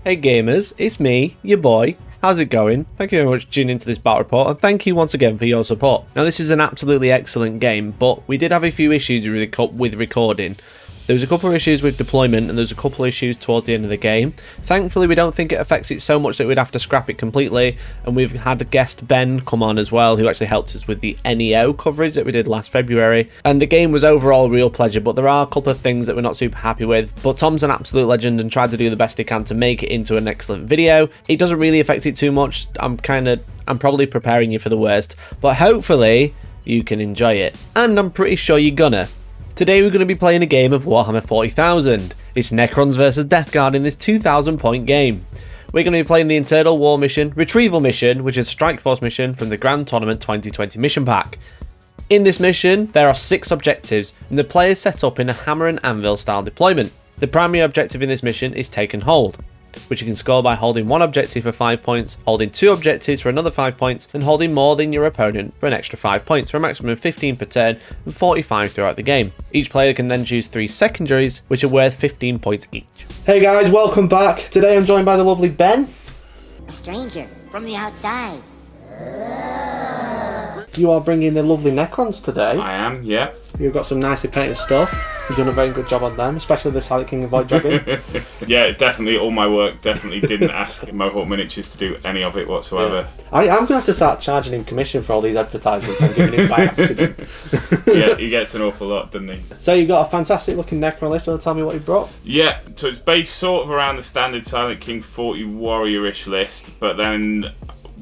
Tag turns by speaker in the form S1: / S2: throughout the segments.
S1: Hey gamers, it's me, your boy. How's it going? Thank you very much for tuning into this battle report, and thank you once again for your support. Now this is an absolutely excellent game, but we did have a few issues with recording. There was a couple of issues with deployment, and there was a couple of issues towards the end of the game. Thankfully, we don't think it affects it so much that we'd have to scrap it completely, and we've had a guest Ben come on as well, who actually helped us with the NEO coverage that we did last February. And the game was overall a real pleasure, but there are a couple of things that we're not super happy with. But Tom's an absolute legend and tried to do the best he can to make it into an excellent video. It doesn't really affect it too much. I'm probably preparing you for the worst, but hopefully you can enjoy it. And I'm pretty sure you're gonna. Today we're going to be playing a game of Warhammer 40,000. It's Necrons versus Death Guard in this 2,000 point game. We're going to be playing the Internal War mission, Retrieval mission, which is a Strike Force mission from the Grand Tournament 2020 mission pack. In this mission, there are 6 objectives, and the player is set up in a hammer and anvil style deployment. The primary objective in this mission is Take and Hold, which you can score by holding 1 objective for 5 points, holding 2 objectives for another 5 points, and holding more than your opponent for an extra 5 points, for a maximum of 15 per turn and 45 throughout the game. Each player can then choose 3 secondaries, which are worth 15 points each. Hey guys, welcome back. Today I'm joined by the lovely Ben.
S2: A stranger from the outside.
S1: You are bringing the lovely Necrons today.
S3: I am, yeah.
S1: You've got some nicely painted stuff. You've done a very good job on them, especially the Silent King of Void Dragon.
S3: Yeah, definitely all my work. Definitely didn't ask Mohawk Miniatures to do any of it whatsoever.
S1: Yeah. I'm going to have to start charging him commission for all these advertisements I'm giving him by accident.
S3: Yeah, he gets an awful lot, doesn't he?
S1: So you've got a fantastic looking Necron list. Want to tell me what you brought?
S3: Yeah, so it's based sort of around the standard Silent King 40 warrior-ish list, but then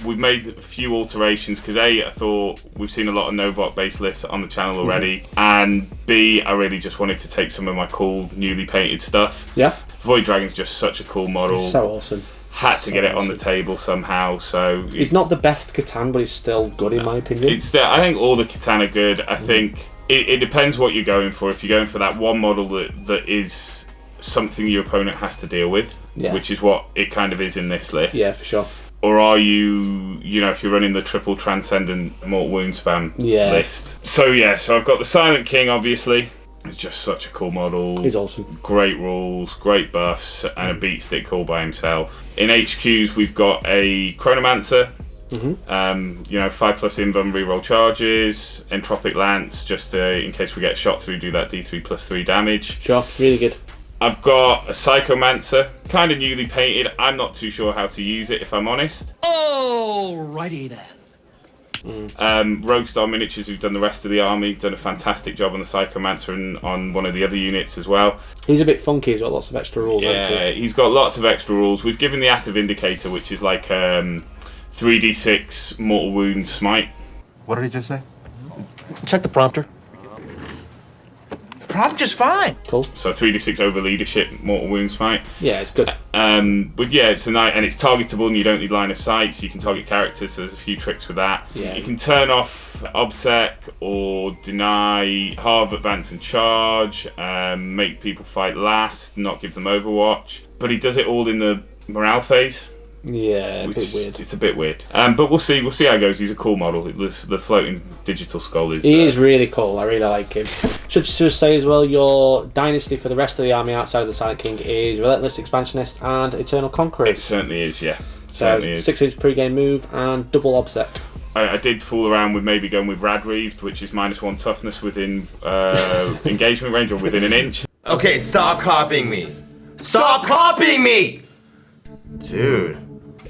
S3: we've made a few alterations because A, I thought we've seen a lot of Novok based lists on the channel already, and B, I really just wanted to take some of my cool newly painted stuff. Yeah. Void Dragon's just such a cool model.
S1: It's so awesome.
S3: Had to get it on the table somehow, so
S1: it's not the best Catan, but it's still good in my opinion.
S3: I think all the Catan are good. I think it depends what you're going for. If you're going for that one model that is something your opponent has to deal with, which is what it kind of is in this list.
S1: Yeah, for sure.
S3: Or are you if you're running the triple transcendent mortal wound spam list. So I've got the Silent King, obviously. It's just such a cool model.
S1: He's awesome.
S3: Great rules, great buffs, and a beat stick all by himself. In HQs, we've got a Chronomancer. 5+ invuln reroll charges, Entropic Lance, just in case we get shot through, do that D3+3 damage.
S1: Sure, really good.
S3: I've got a Psychomancer, kind of newly painted. I'm not too sure how to use it, if I'm honest.
S4: Alrighty then.
S3: Roguestar Miniatures, who've done the rest of the army, done a fantastic job on the Psychomancer and on one of the other units as well.
S1: He's a bit funky, he's got lots of extra rules.
S3: Yeah, he's got lots of extra rules. We've given the Active Indicator, which is like 3d6 mortal wound smite.
S4: What did he just say? Check the prompter. Prompt just fine.
S1: Cool.
S3: So 3d6 over leadership, mortal wound smite.
S1: Yeah, it's good.
S3: It's a night, and it's targetable, and you don't need line of sight, so you can target characters. So there's a few tricks with that. Yeah. You can turn off obsec or deny halve advance and charge, make people fight last, not give them Overwatch. But he does it all in the morale phase.
S1: Yeah, a bit weird.
S3: It's a bit weird. But we'll see. We'll see how it goes. He's a cool model. The floating digital skull is.
S1: He is really cool. I really like him. Should just say as well, your dynasty for the rest of the army outside of the Silent King is Relentless Expansionist and Eternal Conqueror.
S3: It certainly is. Yeah.
S1: So 6-inch pre-game move and double obsec.
S3: I did fool around with maybe going with Radreaved, which is -1 toughness within engagement range or within an inch.
S5: Okay, stop copying me. Stop copying me! Dude.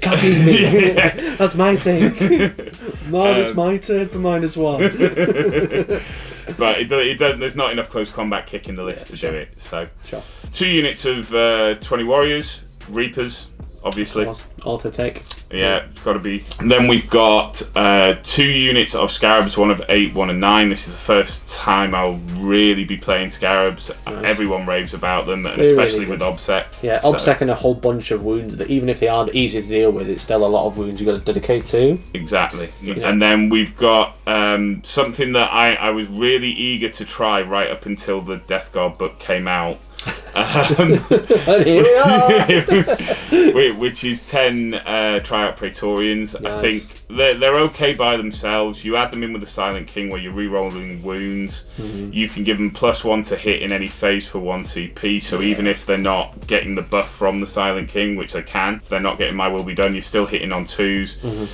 S1: Copying me. That's my thing. It's my turn for -1.
S3: But there's not enough close combat kick in the list to do it. So, 2 units of 20 warriors, Reapers, obviously.
S1: Auto take.
S3: Yeah, it's got to be. And then we've got 2 units of Scarabs, one of 8, one of 9. This is the first time I'll really be playing Scarabs. Nice. Everyone raves about them, and especially with obsec.
S1: Yeah, obsec and a whole bunch of wounds that even if they aren't easy to deal with, it's still a lot of wounds you've got to dedicate to.
S3: Exactly. Yeah. And then we've got something that I was really eager to try right up until the Death Guard book came out.
S1: And here we are.
S3: Which is 10 tryout Praetorians.
S1: Nice.
S3: I think they're okay by themselves. You add them in with the Silent King where you're re-rolling wounds. You can give them +1 to hit in any phase for 1 CP. So even if they're not getting the buff from the Silent King, which they can, if they're not getting My Will Be Done, you're still hitting on 2s.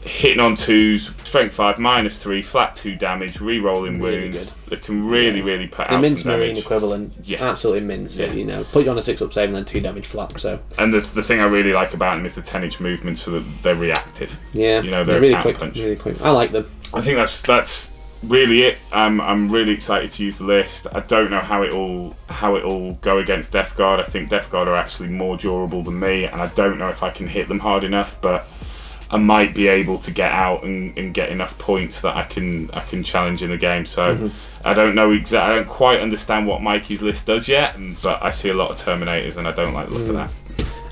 S3: Hitting on 2s, strength 5, -3, flat 2 damage, re-rolling wounds. They can really put out
S1: mince
S3: some damage.
S1: marine equivalent, absolutely mince it, you know. Put you on a 6-up save and then 2 damage flat. So.
S3: And the thing I really like about them is the 10-inch movement, so that they're reactive.
S1: Yeah,
S3: you know, they're
S1: really
S3: a
S1: quick,
S3: punch.
S1: really quick. I like them.
S3: I think that's really it. I'm really excited to use the list. I don't know how it all go against Death Guard. I think Death Guard are actually more durable than me, and I don't know if I can hit them hard enough, but I might be able to get out and get enough points that I can challenge in the game. So I don't know I don't quite understand what Mikey's list does yet, but I see a lot of Terminators and I don't like the look of that.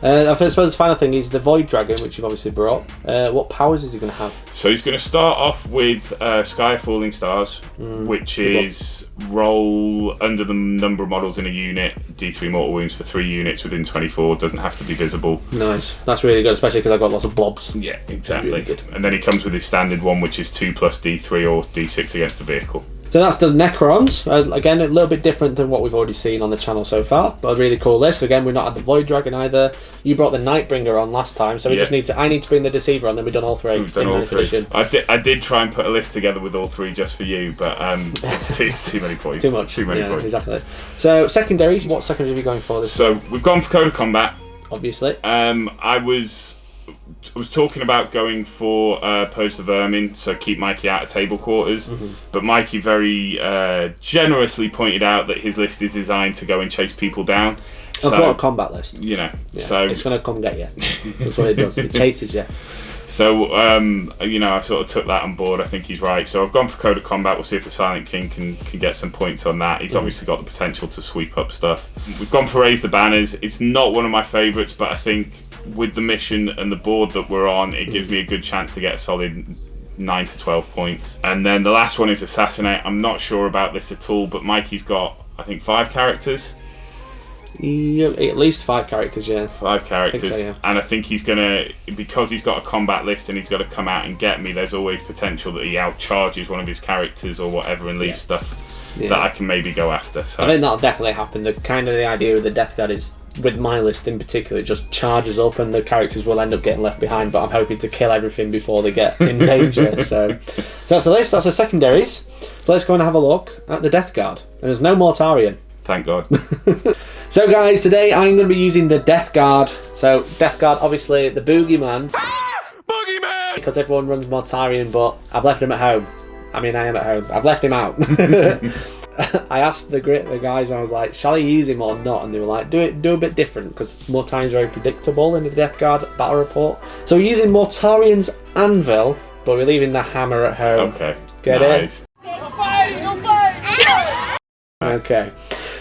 S1: I suppose the final thing is the Void Dragon, which you've obviously brought. What powers is he going to have?
S3: So he's going to start off with Sky of Falling Stars, which is roll under the number of models in a unit, D3 mortal wounds for 3 units within 24. Doesn't have to be visible.
S1: Nice. That's really good, especially because I've got lots of blobs.
S3: Yeah, exactly.
S1: Really good.
S3: And then he comes with his standard one, which is 2 + D3 or D6 against the vehicle.
S1: So that's the Necrons. Again, a little bit different than what we've already seen on the channel so far, but a really cool list. Again, we've not had the Void Dragon either. You brought the Nightbringer on last time, so we just need to. I need to bring the Deceiver on. Then we've done all 3.
S3: We've done all 3. Edition. I did try and put a list together with all 3 just for you, but it's too many points.
S1: Too much.
S3: Too many points.
S1: Exactly. So secondaries. What secondaries are we going for this?
S3: So we've gone for Code of Combat.
S1: Obviously.
S3: I was talking about going for Purge the Vermin, so keep Mikey out of table quarters, but Mikey very generously pointed out that his list is designed to go and chase people down.
S1: I've got a combat list.
S3: You know,
S1: so it's going to come get you. That's what it does. It chases you.
S3: So, I sort of took that on board. I think he's right. So I've gone for Code of Combat. We'll see if the Silent King can get some points on that. He's obviously got the potential to sweep up stuff. We've gone for Raise the Banners. It's not one of my favourites, but I think with the mission and the board that we're on, it gives me a good chance to get a solid 9 to 12 points. And then the last one is Assassinate. I'm not sure about this at all, but Mikey's got, I think, 5 characters.
S1: Yeah, at least 5 characters, yeah.
S3: 5 characters. I think so, yeah. And I think he's going to, because he's got a combat list and he's got to come out and get me, there's always potential that he outcharges one of his characters or whatever and leaves stuff that I can maybe go after. So I
S1: think that'll definitely happen. The idea of the Death Guard is, with my list in particular, it just charges up and the characters will end up getting left behind, but I'm hoping to kill everything before they get in danger. So that's the list, that's the secondaries. So let's go and have a look at the Death Guard. And there's no Mortarion.
S3: Thank God.
S1: So guys, today I'm going to be using the Death Guard. So Death Guard, obviously the Boogeyman. Boogeyman! Because everyone runs Mortarion, but I've left him at home. I mean, I am at home. I've left him out. I asked the guys, I was like, shall I use him or not? And they were like, do a bit different, because Mortarion's very predictable in the Death Guard battle report. So we're using Mortarion's Anvil, but we're leaving the hammer at home.
S3: Okay.
S1: Get it? Okay.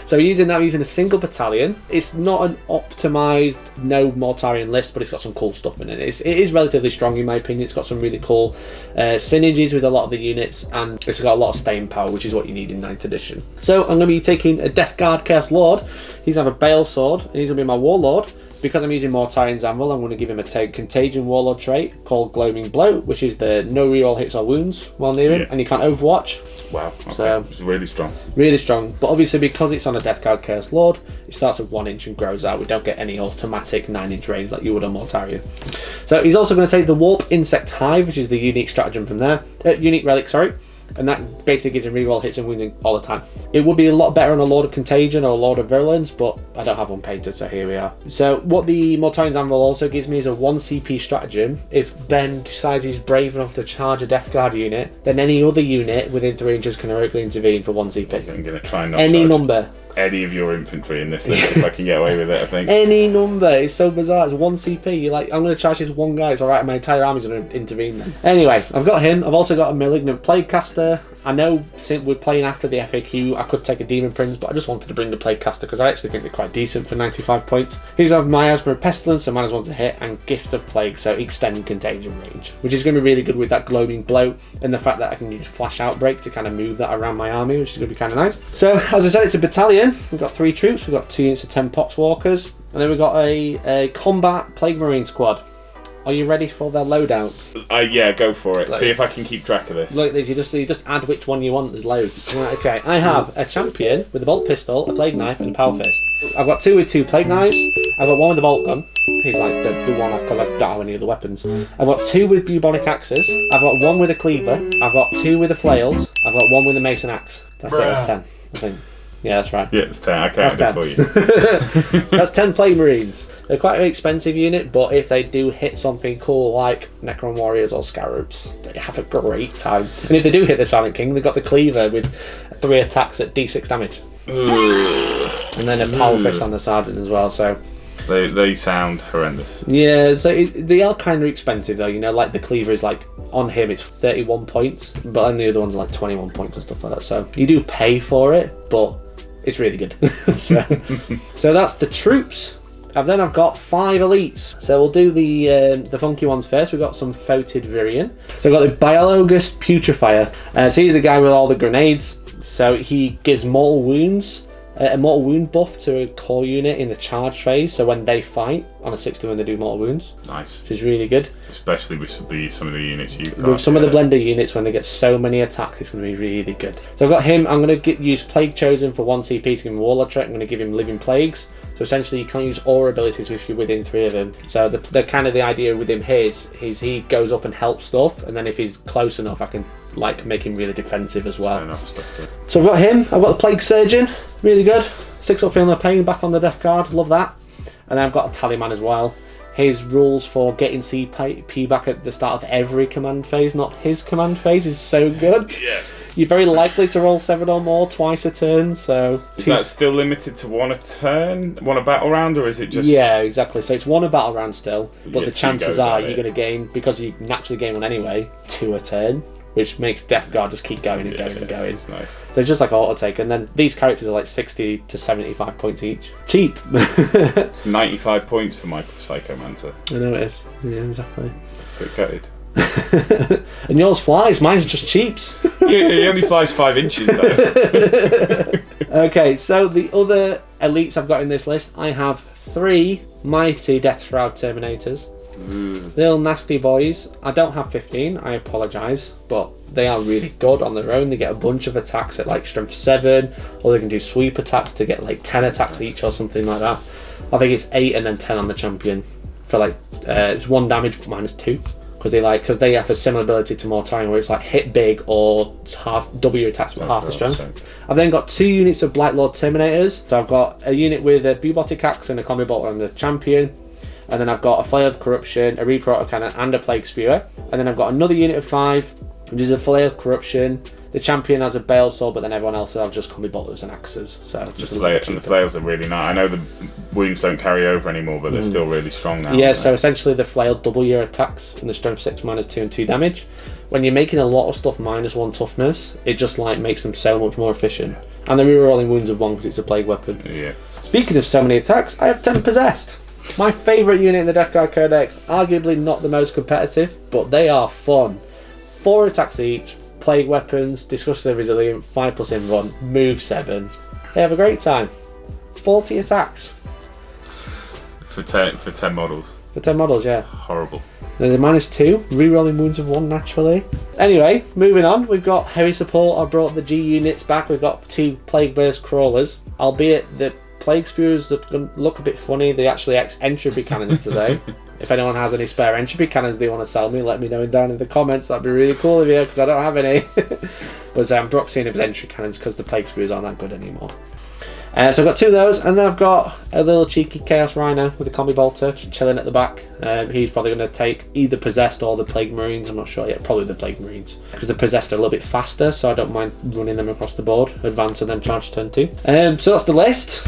S1: So we're using a single battalion. It's not an optimised, no Mortarion list, but it's got some cool stuff in it. It is relatively strong in my opinion. It's got some really cool synergies with a lot of the units, and it's got a lot of staying power, which is what you need in 9th edition. So I'm going to be taking a Death Guard Chaos Lord. He's going to have a Bale Sword, and he's going to be my Warlord. Because I'm using Mortarion's Anvil, I'm going to give him a Contagion Warlord trait called Gloaming Blow, which is the no reroll hits or wounds while near him, and you can't Overwatch.
S3: Wow, okay.
S1: So
S3: it's really strong.
S1: Really strong, but obviously because it's on a Death Guard Chaos Lord, it starts at 1 inch and grows out. We don't get any automatic 9-inch range like you would on Mortarion. So he's also going to take the Warp Insect Hive, which is the unique stratagem from there. Unique relic, sorry. And that basically gives him reroll hits and wounding all the time. It would be a lot better on a Lord of Contagion or a Lord of Virulence, but I don't have one painted, so here we are. So what the Mortarion's Anvil also gives me is a 1 CP stratagem. If Ben decides he's brave enough to charge a Death Guard unit, then any other unit within 3 inches can heroically intervene for 1 CP.
S3: I'm going to try and not
S1: any
S3: charge
S1: number.
S3: Any of your infantry in this list if I can get away with it, I think.
S1: Any number. It's so bizarre. It's 1 CP. You're like, I'm going to charge this one guy. It's alright, my entire army's going to intervene then. Anyway, I've got him. I've also got a Malignant Plague Caster. I know since we're playing after the FAQ, I could take a Demon Prince, but I just wanted to bring the Plaguecaster because I actually think they're quite decent for 95 points. These have Miasma of Pestilence, so -1 to hit, and Gift of Plague, so extend contagion range, which is going to be really good with that Gloaming Blow and the fact that I can use Flash Outbreak to kind of move that around my army, which is going to be kind of nice. So, as I said, it's a battalion. We've got 3 troops, we've got 2 units of 10 Poxwalkers, and then we've got a combat Plague Marine squad. Are you ready for their loadout?
S3: Yeah, go for it. See if I can keep track of this.
S1: Look, you just add which one you want. There's loads. Right, okay. I have a champion with a bolt pistol, a plague knife, and a power fist. I've got 2 with 2 plague knives. I've got 1 with a bolt gun. He's like the one I don't have any other weapons. I've got 2 with bubonic axes. I've got 1 with a cleaver. I've got 2 with the flails. I've got 1 with a mason axe. That's it. That's 10. I think. Yeah, that's right.
S3: Yeah, it's 10. I can't do it for you.
S1: That's 10 Plague Marines. They're quite an expensive unit, but if they do hit something cool like Necron Warriors or Scarabs, they have a great time. And if they do hit the Silent King, they've got the Cleaver with 3 attacks at D6 damage. And then a Power Fist on the Sergeant as well, so...
S3: They sound horrendous.
S1: Yeah, so they are kind of expensive though, you know, like the Cleaver is like, on him it's 31 points, but on the other ones are like 21 points and stuff like that, so you do pay for it, but it's really good. So that's the troops. And then I've got 5 elites. So we'll do the funky ones first. We've got some Photed Virion. So we've got the Biologus Putrefier. So he's the guy with all the grenades. So he gives mortal wounds, a mortal wound buff to a core unit in the charge phase. So when they fight on a 60 when they do mortal wounds. Nice. Which is really good. Especially with some of the units you've got. With some of the blender units, when they get so many attacks, it's going to be really good. So I've got him. I'm going to use Plague Chosen for 1 CP to give him Warlord Trick. I'm going to give him Living Plagues. So essentially you can't use aura abilities if you're within 3 of him. So the kind of the idea with him here is he goes up and helps stuff, and then if he's close enough I can like make him really defensive as well. So I've got him, I've got the Plague Surgeon, really good. 6-up Feeling of Pain back on the death card, love that. And then I've got a Tallyman as well. His rules for getting CP back at the start of every command phase, not his command phase, is so good. Yeah. You're very likely to roll 7 or more twice a turn, so... Is that still limited to 1 a turn? 1 a battle round, or is it just... Yeah, exactly. So it's 1 a battle round still, but the chances are you're going to gain, because you naturally gain 1 anyway, 2 a turn, which makes Death Guard just keep going and going and going. It's nice. So it's just like auto take, and then these characters are like 60 to 75 points each. Cheap! It's 95 points for my Psychomancer. I know it is. Yeah, exactly. Quick coated. And yours flies, mine's just cheaps. Yeah, he only flies 5 inches though. Okay, so the other elites I've got in this list, I have 3 mighty Death Shroud Terminators. Little nasty boys. I don't have 15, I apologise, but they are really good on their own. They get a bunch of attacks at like strength 7, or they can do sweep attacks to get like 10 attacks each or something like that. I think it's 8 and then 10 on the champion for like it's 1 damage but -2. Because they have a similar ability to Mortarion where it's like hit big or double your attacks with half the strength. I've then got 2 units of Blight Lord Terminators. So I've got a unit with a Bubonic Axe and a Combi Bolter on the champion. And then I've got a Flail of Corruption, a Reaper Autocannon and a Plague Spewer. And then I've got another unit of 5, which is a Flail of Corruption. The champion has a Bale Sword, but then everyone else will have just Combi Bolters and Axes. So just the flails are really nice. I know the wounds don't carry over anymore, but they're still really strong now. Yeah, so essentially the flail double your attacks and the strength 6 -2 and 2 damage. When you're making a lot of stuff -1 toughness, it just like makes them so much more efficient. And they're rerolling wounds of 1 because it's a plague weapon. Yeah. Speaking of so many attacks, I have 10 Possessed. My favourite unit in the Death Guard Codex, arguably not the most competitive, but they are fun. 4 attacks each. Plague weapons, disgustingly resilient, 5+ in run, move 7. They have a great time. 40 attacks. For 10 models. For 10 models, yeah. Horrible. There's a -2, rerolling wounds of 1 naturally. Anyway, moving on, we've got heavy support. I brought the G units back. We've got 2 Plague Burst Crawlers, albeit the Plague Spewers that look a bit funny. They actually entropy cannons today. If anyone has any spare entropy cannons they want to sell me, let me know down in the comments. That'd be really cool of you, because I don't have any. But I'm Broxian of entropy cannons because the Plague Spewers aren't that good anymore. So I've got 2 of those, and then I've got a little cheeky Chaos Rhino with a Combi Bolter chilling at the back. He's probably going to take either Possessed or the Plague Marines, I'm not sure yet, probably the Plague Marines. Because the Possessed are a little bit faster, so I don't mind running them across the board, advance and then charge turn 2. So that's the list.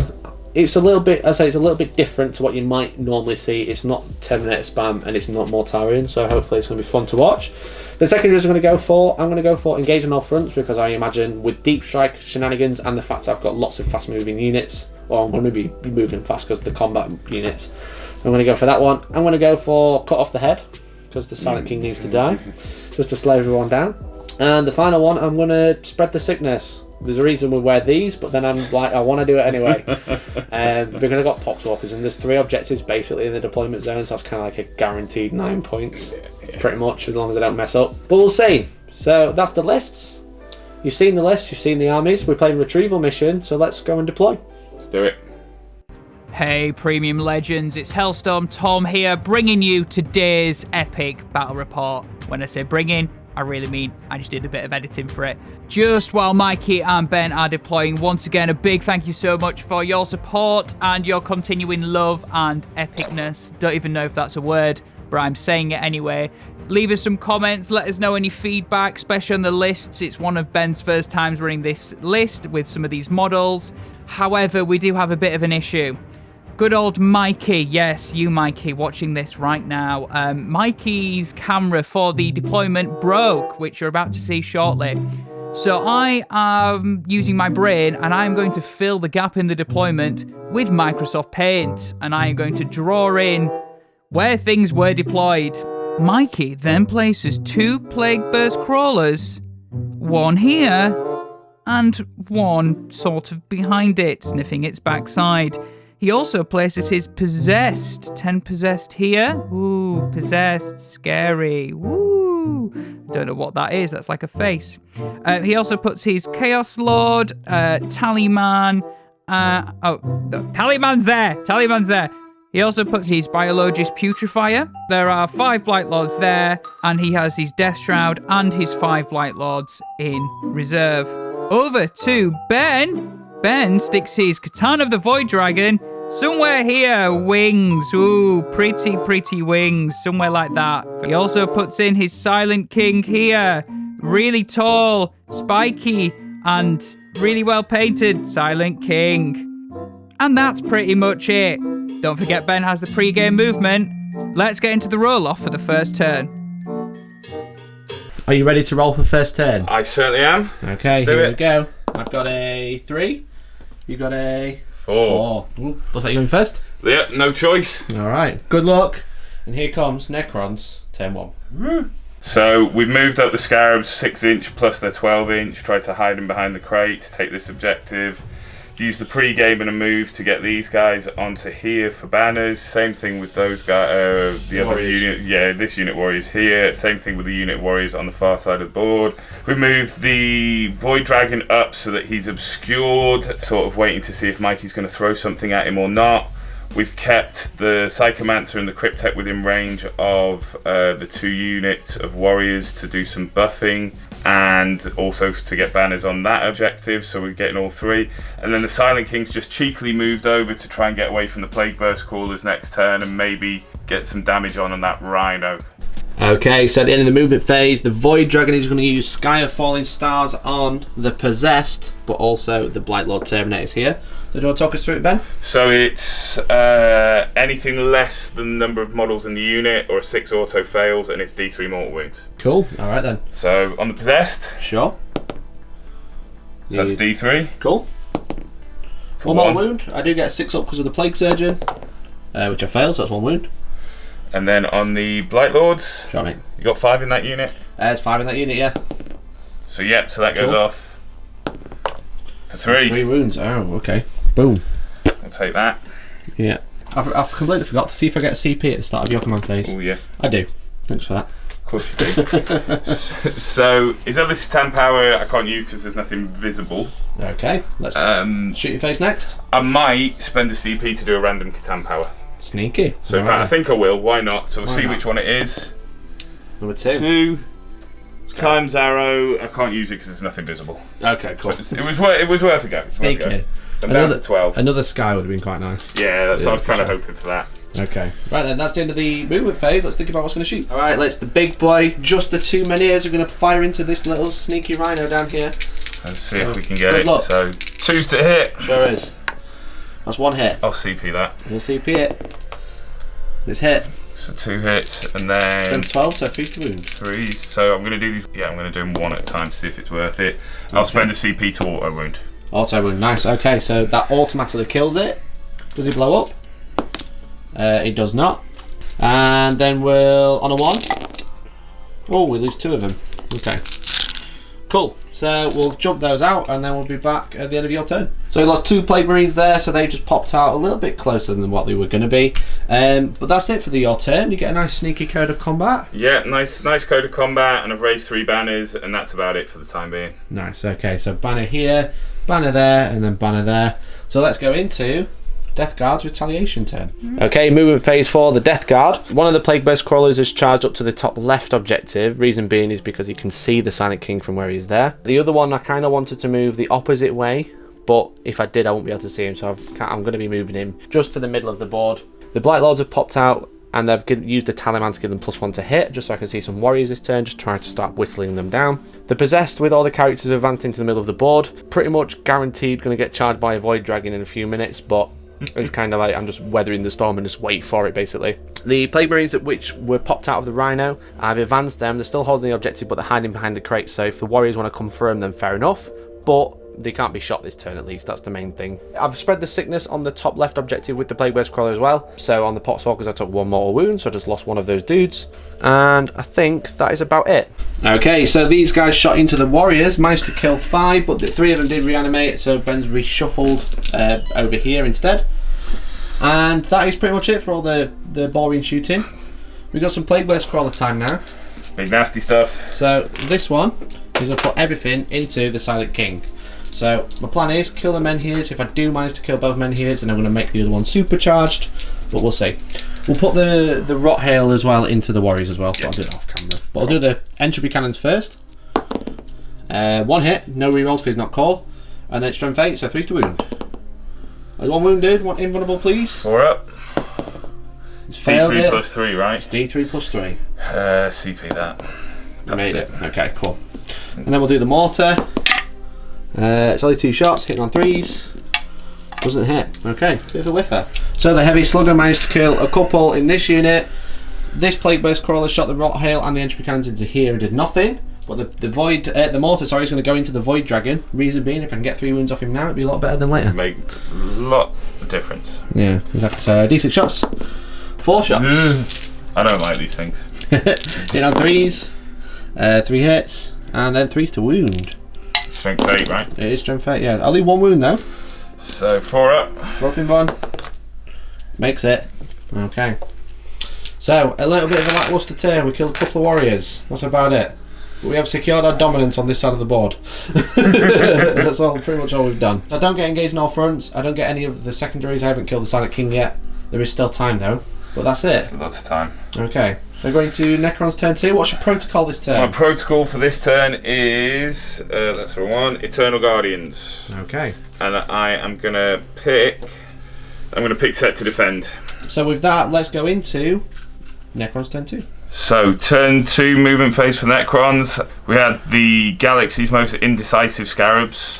S1: It's a little bit, as I say, it's a little bit different to what you might normally see. It's not Terminator spam and it's not Mortarion, so hopefully it's going to be fun to watch. The secondaries I'm going to go for engage on all fronts, because I imagine with deep strike shenanigans and the fact I've got lots of fast moving units, or I'm going to be moving fast because the combat units, I'm going to go for that one. I'm going to go for cut off the head, because the Silent King needs to die, just to slow everyone down. And the final one, I'm going to spread the sickness. There's a reason we wear these, but then I'm like, I want to do it anyway. Because I've got Poxwalkers, and there's 3 objectives basically in the deployment zone, so that's kind of like a guaranteed 9 points, pretty much, as long as I don't mess up. But we'll see. So that's the lists. You've seen the list, you've seen the armies. We're playing retrieval mission, so let's go and deploy.
S3: Let's do it.
S6: Hey Premium Legends, it's Hellstorm Tom here, bringing you today's epic battle report. When I say bringing, I really mean I just did a bit of editing for it. Just while Mikey and Ben are deploying, once again, a big thank you so much for your support and your continuing love and epicness. Don't even know if that's a word, but I'm saying it anyway. Leave us some comments, let us know any feedback, especially on the lists. It's one of Ben's first times running this list with some of these models. However, we do have a bit of an issue. Good old Mikey, yes, you Mikey, watching this right now. Mikey's camera for the deployment broke, which you're about to see shortly. So I am using my brain, and I'm going to fill the gap in the deployment with Microsoft Paint, and I am going to draw in where things were deployed. Mikey then places 2 Plague Burst Crawlers, 1 here, and 1 sort of behind it, sniffing its backside. He also places his Possessed, 10 Possessed here. Ooh, Possessed, scary. Woo! Don't know what that is, that's like a face. He also puts his Chaos Lord, Tallyman. Tallyman's there! He also puts his Biologist Putrefier. There are 5 Blight Lords there, and he has his Death Shroud and his 5 Blight Lords in reserve. Over to Ben. Ben sticks his Katana of the Void Dragon somewhere here. Wings. Ooh, pretty wings. Somewhere like that. He also puts in his Silent King here. Really tall, spiky, and really well painted Silent King. And that's pretty much it. Don't forget Ben has the pre-game movement. Let's get into the roll-off for the first turn.
S1: Are you ready to roll for first turn?
S3: I certainly am.
S1: Okay, here we go. I've got a 3. You got a 4. Ooh, looks like you're going first.
S3: Yep, no choice.
S1: Alright, good luck. And here comes Necrons, turn 1.
S3: So we've moved up the Scarabs 6 inch plus their 12 inch, tried to hide them behind the crate, take this objective. Use the pre-game and a move to get these guys onto here for banners. Same thing with those guys, the other unit. Yeah, this unit warriors here. Same thing with the unit warriors on the far side of the board. We moved the Void Dragon up so that he's obscured, sort of waiting to see if Mikey's going to throw something at him or not. We've kept the Psychomancer and the Cryptek within range of the 2 units of warriors to do some buffing, and also to get banners on that objective, so we're getting all 3. And then the Silent King's just cheekily moved over to try and get away from the Plague Burst Crawlers next turn and maybe get some damage on that Rhino.
S1: Okay, so at the end of the movement phase, the Void Dragon is going to use Sky of Falling Stars on the Possessed, but also the Blight Lord Terminators here. So do you want to talk us through it, Ben?
S3: So it's anything less than the number of models in the unit, or a 6 auto fails, and it's D3 mortal wounds.
S1: Cool, alright then.
S3: So on the Possessed,
S1: Sure.
S3: so that's D3.
S1: Cool. 1 mortal wound. I do get a 6 up because of the Plague Surgeon, which I fail, so that's 1 wound.
S3: And then on the Blight Lords,
S1: Sure, mate.
S3: you got 5 in that unit.
S1: There's 5 in that unit, yeah.
S3: So yep, so that goes off for 3.
S1: 3 wounds. Oh, okay. Boom.
S3: I'll take that.
S1: Yeah. I've completely forgot to see if I get a CP at the start of your command phase.
S3: Oh yeah.
S1: I do. Thanks for that.
S3: Of course you do. So his other Satan power I can't use because there's nothing visible.
S1: Okay. Let's shoot your face next.
S3: I might spend a CP to do a random Catan power.
S1: Sneaky.
S3: So in fact I think I will. Why not? So we'll see which one it is.
S1: Number 2.
S3: 2 times arrow. I can't use it because there's nothing visible.
S1: Okay, cool.
S3: It was worth a go.
S1: Sneaky.
S3: I'm down to 12.
S1: Another Sky would have been quite nice.
S3: Yeah, that's I was kind of hoping for that.
S1: Okay. Right then, that's the end of the movement phase. Let's think about what's going to shoot. Alright, let's the big boy, just the 2 Menhirs are going to fire into this little sneaky Rhino down here.
S3: Let's see if we can get
S1: Good
S3: it.
S1: luck.
S3: So 2's to hit.
S1: Sure is. That's 1 hit.
S3: I'll CP that.
S1: We'll CP it. It's hit.
S3: So 2 hits, and then
S1: Strength 12, so 3 to wound.
S3: 3. So I'm going to do these. Yeah, I'm going to do them one at a time to see if it's worth it. I'll spend a CP to auto wound.
S1: Auto wound, nice. Okay, so that automatically kills it. Does it blow up? It does not. And then we'll on a 1. Oh, we lose 2 of them. Okay. Cool. So we'll jump those out, and then we'll be back at the end of your turn. So we lost 2 Plague Marines there, so they just popped out a little bit closer than what they were going to be. But that's it for your turn. You get a nice sneaky code of combat.
S3: Yeah, nice code of combat, and I've raised 3 banners, and that's about it for the time being.
S1: Nice. Okay, so banner here, banner there, and then banner there. So let's go into Death Guard's retaliation turn. Okay, movement phase for the Death Guard. One of the Plague Burst Crawlers is charged up to the top left objective. Reason being is because he can see the Silent King from where he's there. The other one I kind of wanted to move the opposite way, but if I did I won't be able to see him, so I'm going to be moving him just to the middle of the board. The Blight Lords have popped out, and they've used the Talisman to give them +1 to hit, just so I can see some warriors this turn, just trying to start whittling them down. The Possessed, with all the characters advanced into the middle of the board, pretty much guaranteed going to get charged by a Void Dragon in a few minutes, but it's kind of like I'm just weathering the storm and just wait for it, basically. The Plague Marines which were popped out of the Rhino, I've advanced them. They're still holding the objective, but they're hiding behind the crates, so if the warriors want to come for them, then fair enough. But they can't be shot this turn, at least. That's the main thing. I've spread the sickness on the top left objective with the Plague Burst Crawler as well. So on the Poxwalkers I took 1 mortal wound, so I just lost one of those dudes. And I think that is about it. Okay, so these guys shot into the warriors, managed to kill 5, but the 3 of them did reanimate, so Ben's reshuffled over here instead. And that is pretty much it for all the boring shooting. We've got some Plague Burst Crawler time now.
S3: Big nasty stuff.
S1: So this one is I'll put everything into the Silent King. So my plan is kill the Menhirs. If I do manage to kill both Menhirs, then I'm going to make the other one supercharged, but we'll see. We'll put the Rot Hail as well into the warriors as well, so I'll do it off camera. But I'll do the entropy cannons first. 1 hit, no rerolls because he's not core, and then strength 8, so 3 to wound. 1 wounded, 1 invulnerable, please.
S3: 4 up.
S1: It's
S3: D3 plus 3, right?
S1: It's D3 plus 3.
S3: CP that.
S1: I made it. Okay, cool. And then we'll do the mortar. It's only 2 shots, hitting on 3s. Doesn't hit. Okay, bit of a whiffer. So the heavy slugger managed to kill a couple in this unit. This Plague Burst Crawler shot the Rot Hail and the entropy cannons into here and did nothing. But the mortar, sorry, is going to go into the Void Dragon. Reason being, if I can get 3 wounds off him now, it'd be a lot better than later.
S3: Make a lot of difference.
S1: Yeah, exactly. So D6 shots, 4 shots.
S3: I don't like these things.
S1: Hit on 3s, 3 hits, and then 3s to wound.
S3: Strength 8, right?
S1: It is strength 8, yeah. I'll leave 1 wound though.
S3: So 4 up.
S1: Broken one. Makes it. Okay. So, a little bit of a lackluster turn. We killed a couple of warriors. That's about it. But we have secured our dominance on this side of the board. That's pretty much all we've done. I don't get engaged in all fronts. I don't get any of the secondaries. I haven't killed the Silent King yet. There is still time though. But that's it.
S3: Lots of time.
S1: Okay. We're going to Necron's turn 2. What's your protocol this turn?
S3: My protocol for this turn is, that's the one, Eternal Guardians.
S1: Okay.
S3: And I am going to pick set to defend.
S1: So with that, let's go into Necron's turn 2.
S3: So turn 2 movement phase for Necrons. We had the galaxy's most indecisive Scarabs.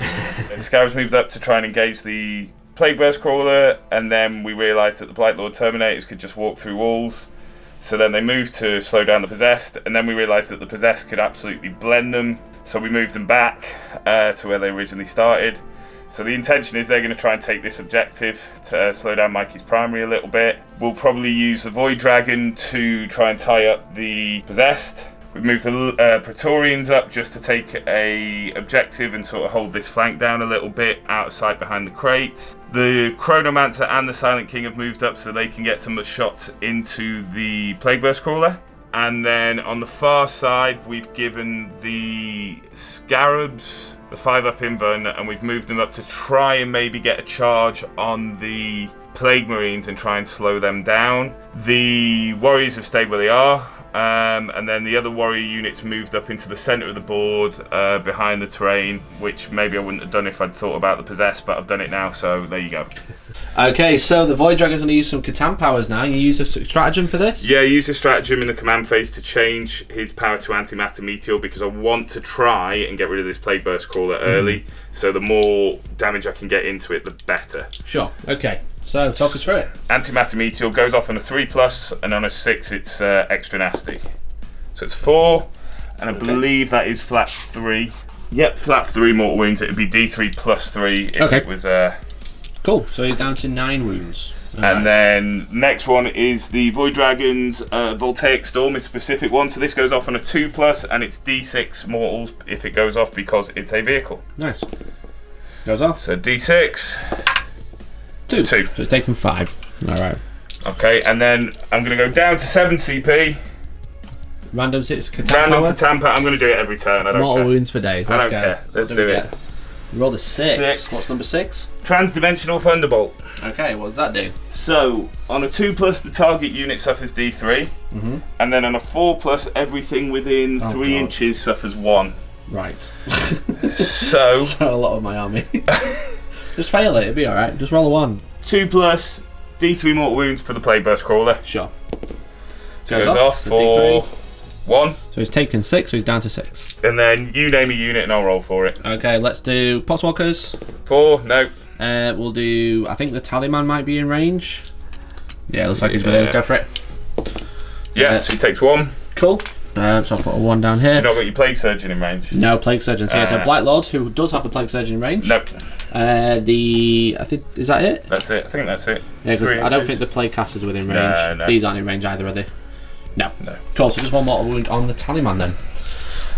S3: The Scarabs moved up to try and engage the Plague Burst Crawler, and then we realised that the Blight Lord Terminators could just walk through walls. So then they moved to slow down the Possessed, and then we realised that the Possessed could absolutely blend them, so we moved them back to where they originally started. So the intention is they're going to try and take this objective to slow down Mikey's primary a little bit. We'll probably use the Void Dragon to try and tie up the Possessed. We've moved the Praetorians up just to take a objective and sort of hold this flank down a little bit, out of sight behind the crates. The Chronomancer and the Silent King have moved up so they can get some shots into the Plague Burst Crawler. And then on the far side, we've given the Scarabs the 5-up invuln, and we've moved them up to try and maybe get a charge on the Plague Marines and try and slow them down. The Warriors have stayed where they are. And then the other warrior units moved up into the centre of the board behind the terrain, which maybe I wouldn't have done if I'd thought about the Possessed, but I've done it now, so there you go.
S1: Okay, so the Void Dragon's going to use some Catan powers now. You use a stratagem for this?
S3: Yeah, I used a stratagem in the command phase to change his power to Antimatter Meteor because I want to try and get rid of this Plague Burst Crawler early, so the more damage I can get into it, the better.
S1: Sure, okay. So, talk us through it.
S3: Antimatter Meteor goes off on a 3+, and on a 6 it's extra nasty. So it's 4, and I believe that is flat 3. Yep, flat 3 mortal wounds. It would be D3 plus 3 if it was...
S1: Cool, so he's down to 9 wounds.
S3: And then next one is the Void Dragon's Voltaic Storm, is a specific one. So this goes off on a 2+, and it's D6 mortals if it goes off because it's a vehicle.
S1: Nice. Goes off.
S3: So D6. 2.
S1: So it's taken 5. Alright.
S3: Okay, and then I'm going to go down to 7 CP.
S1: Random 6 Catan
S3: Random
S1: power.
S3: Catan power. I'm going to do it every turn. I don't
S1: Mortal
S3: care.
S1: wounds for days. Let's
S3: I don't care. Let's do it.
S1: Roll the 6.
S3: 6.
S1: What's number 6?
S3: Transdimensional Thunderbolt.
S1: Okay, what does that do?
S3: So, on a 2+, the target unit suffers D3. And then on a 4+, everything within 3 inches suffers 1.
S1: Right.
S3: So
S1: a lot of my army. Just fail it, it'll be alright. Just roll a 1.
S3: 2+, D3 mortal wounds for the Plague Burst Crawler.
S1: Sure.
S3: So it goes off for 1.
S1: So he's taken 6, so he's down to 6.
S3: And then you name a unit and I'll roll for it.
S1: Okay, let's do Potswalkers.
S3: 4, no.
S1: We'll do, I think the Tallyman might be in range. Yeah, looks like he's within. Go for it.
S3: Yeah, so he takes 1.
S1: Cool. So I'll put a 1 down here.
S3: You've not got your Plague Surgeon in range?
S1: No, Plague Surgeon's here. So Blight Lords, who does have the Plague Surgeon in range.
S3: Nope.
S1: I think, is that it?
S3: That's it. I think that's it.
S1: Yeah, because I don't think the Plague Casters are within range.
S3: No.
S1: These aren't in range either, are they? No.
S3: No.
S1: Cool, so just 1 mortal wound on the Tallyman then.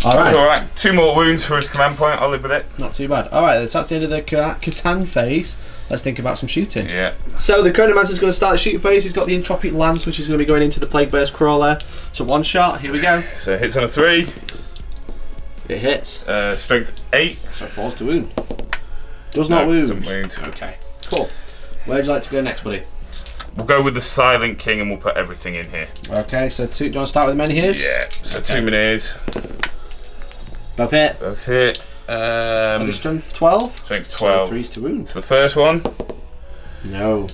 S1: Alright.
S3: Alright, 2 more wounds for his command point. I'll live with it.
S1: Not too bad. Alright, so that's the end of the Catan phase. Let's think about some shooting.
S3: Yeah.
S1: So the Chronomancer's going to start the shooting phase. He's got the Entropic Lance, which is going to be going into the Plague Burst Crawler. So 1 shot, here we go.
S3: So it hits on a 3.
S1: It hits.
S3: Strength 8.
S1: So 4's to wound. Does not wound.
S3: Doesn't wound.
S1: Okay, cool. Where would you like to go next, buddy?
S3: We'll go with the Silent King and we'll put everything in here.
S1: Okay, so 2. Do you want to start with the Menhirs?
S3: Yeah, so 2 Menhirs.
S1: Both hit.
S3: Both hit.
S1: Strength 12.
S3: Strength 12.
S1: So 3's to wound.
S3: So the first one.
S1: No.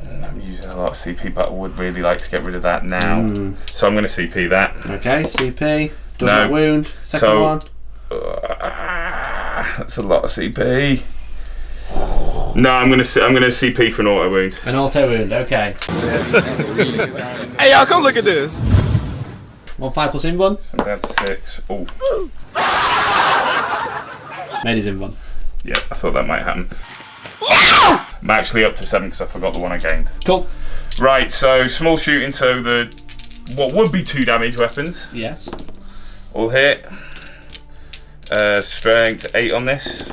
S3: I'm using a lot of CP, but I would really like to get rid of that now. So I'm going to CP that.
S1: Okay, CP. Does not wound. Second one.
S3: That's a lot of CP. No, I'm gonna CP for an auto wound.
S1: An auto wound, okay.
S7: Hey y'all, come look at this.
S1: 1 5 plus invuln.
S3: And that's 6. Oh.
S1: Made his invuln.
S3: Yeah, I thought that might happen. I'm actually up to 7 because I forgot the one I gained.
S1: Cool.
S3: Right, so small shooting, so what would be 2 damage weapons.
S1: Yes.
S3: All hit. Strength 8 on this.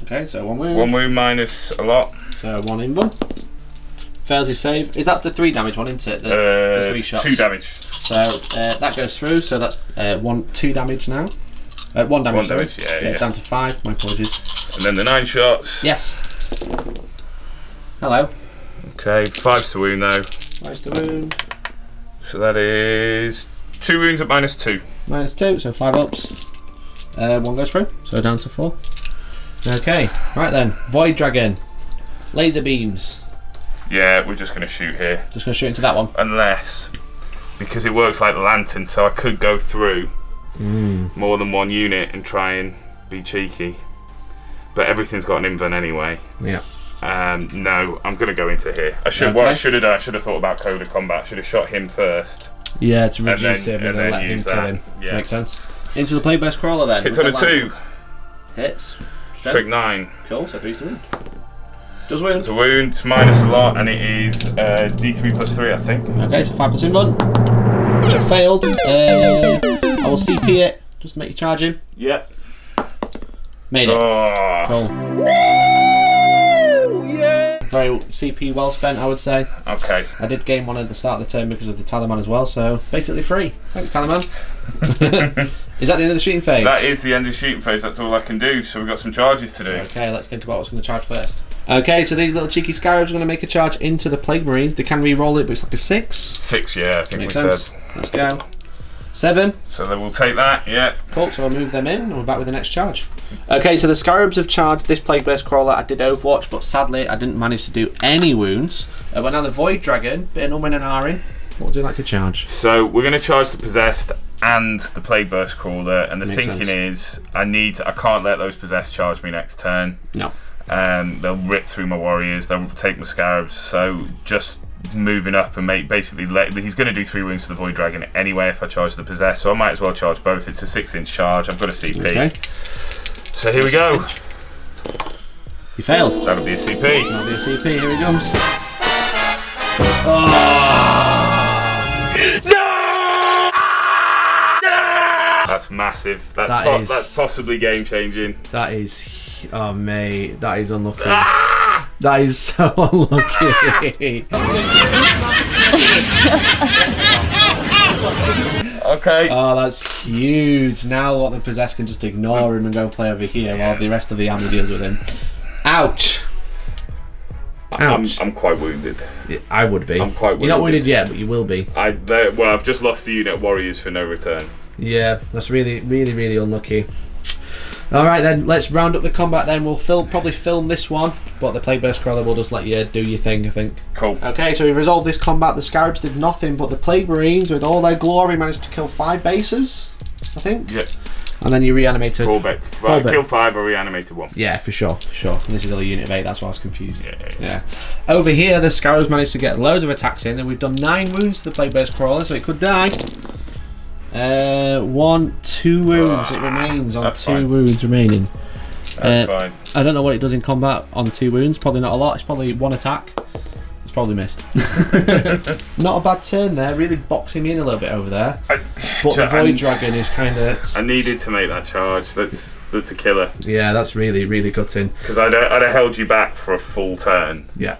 S1: Okay, so 1 wound.
S3: 1 wound minus a lot.
S1: So 1 invuln. Fails his save. That's the 3 damage one, isn't it? The 3 shots.
S3: 2 damage.
S1: So that goes through. So that's 2 damage now. 1 damage.
S3: 1 damage. Yeah.
S1: It's down to 5. My apologies.
S3: And then the 9 shots.
S1: Yes. Hello.
S3: Okay, 5's to wound though.
S1: 5's to wound.
S3: So that is 2 wounds at -2.
S1: -2, so 5 ups. 1 goes through, so down to 4. Okay, right then. Void Dragon. Laser beams.
S3: Yeah, we're just going to shoot here.
S1: Just going to shoot into that one.
S3: Unless, because it works like the lantern, so I could go through more than 1 unit and try and be cheeky. But everything's got an invuln anyway.
S1: Yeah.
S3: No, I'm going to go into here. What I should have done, I should have thought about code of combat. I should have shot him first.
S1: Yeah, to reduce him and then let him
S3: use
S1: kill
S3: that.
S1: him.
S3: Yeah.
S1: Makes sense. Into the Plague Burst Crawler then.
S3: Hits
S1: with
S3: on a
S1: the
S3: 2.
S1: lance. Hits.
S3: Strength 9.
S1: Cool, so 3's to wound. Does wound.
S3: It's a wound, minus a lot, and it is D3 plus 3, I think.
S1: Okay, so 5 plus invuln. So failed. I will CP it, just to make you charge him.
S3: Yep.
S1: Made it.
S3: Oh.
S1: Cool. Very CP well spent, I would say.
S3: Okay.
S1: I did gain 1 at the start of the turn because of the Tallyman as well, so basically free. Thanks, Tallyman. Is that the end of the shooting phase?
S3: That is the end of the shooting phase, that's all I can do, so we've got some charges to do.
S1: Okay, let's think about what's going to charge first. Okay, so these little cheeky scarabs are going to make a charge into the Plague Marines. They can re-roll it, but it's like a 6.
S3: 6, yeah, I think
S1: Makes
S3: we
S1: sense.
S3: said.
S1: Let's go. 7.
S3: So then we'll take that, yeah.
S1: Cool, so I'll move them in and we're back with the next charge. Okay, so the Scarabs have charged this Plague Burst Crawler. I did Overwatch, but sadly I didn't manage to do any wounds. But now the Void Dragon, bit of Numbin and Arin. What would you like to charge?
S3: So we're going to charge the Possessed and the Plague Burst Crawler, and the
S1: Makes
S3: thinking
S1: sense.
S3: is I can't let those Possessed charge me next turn.
S1: No.
S3: and they'll rip through my warriors, they'll take my scarabs, so just moving up and he's going to do 3 wounds to the Void Dragon anyway if I charge the Possess, so I might as well charge both. It's a 6-inch charge, I've got a CP. Okay. So here we go.
S1: You failed.
S3: That'll be a CP.
S1: That'll be a CP, here he comes.
S3: Oh. No! That's massive. That's possibly game changing.
S1: That is, oh mate, that is unlucky. That is so unlucky.
S3: Okay.
S1: Oh, that's huge. Now what the Possessed can just ignore him and go play over here while the rest of the army deals with him. Ouch. Ouch.
S3: I'm quite wounded.
S1: Yeah, I would be.
S3: I'm quite wounded.
S1: You're not wounded yet, but you will be.
S3: Well, I've just lost the unit warriors for no return.
S1: Yeah, that's really, really, really unlucky. Alright then, let's round up the combat then. We'll probably film this one, but the Plague Burst Crawler will just let you do your thing, I think.
S3: Cool.
S1: Okay, so we've resolved this combat. The Scarabs did nothing, but the Plague Marines, with all their glory, managed to kill 5 bases, I think. Yeah. And then you reanimated...
S3: 4 bases. Right, killed 5, I reanimated 1.
S1: Yeah, for sure, for sure. And this is only a unit of 8, that's why I was confused. Yeah. Over here, the Scarabs managed to get loads of attacks in, and we've done 9 wounds to the Plague Burst Crawler, so it could die. 2 wounds it remains on 2 wounds remaining.
S3: That's fine.
S1: I don't know what it does in combat on 2 wounds. Probably not a lot. It's probably 1 attack. It's probably missed. Not a bad turn there. Really boxing me in a little bit over there. But the Void Dragon is kind of...
S3: I needed to make that charge. That's a killer.
S1: Yeah, that's really, really gutting.
S3: Because I'd have held you back for a full turn.
S1: Yeah.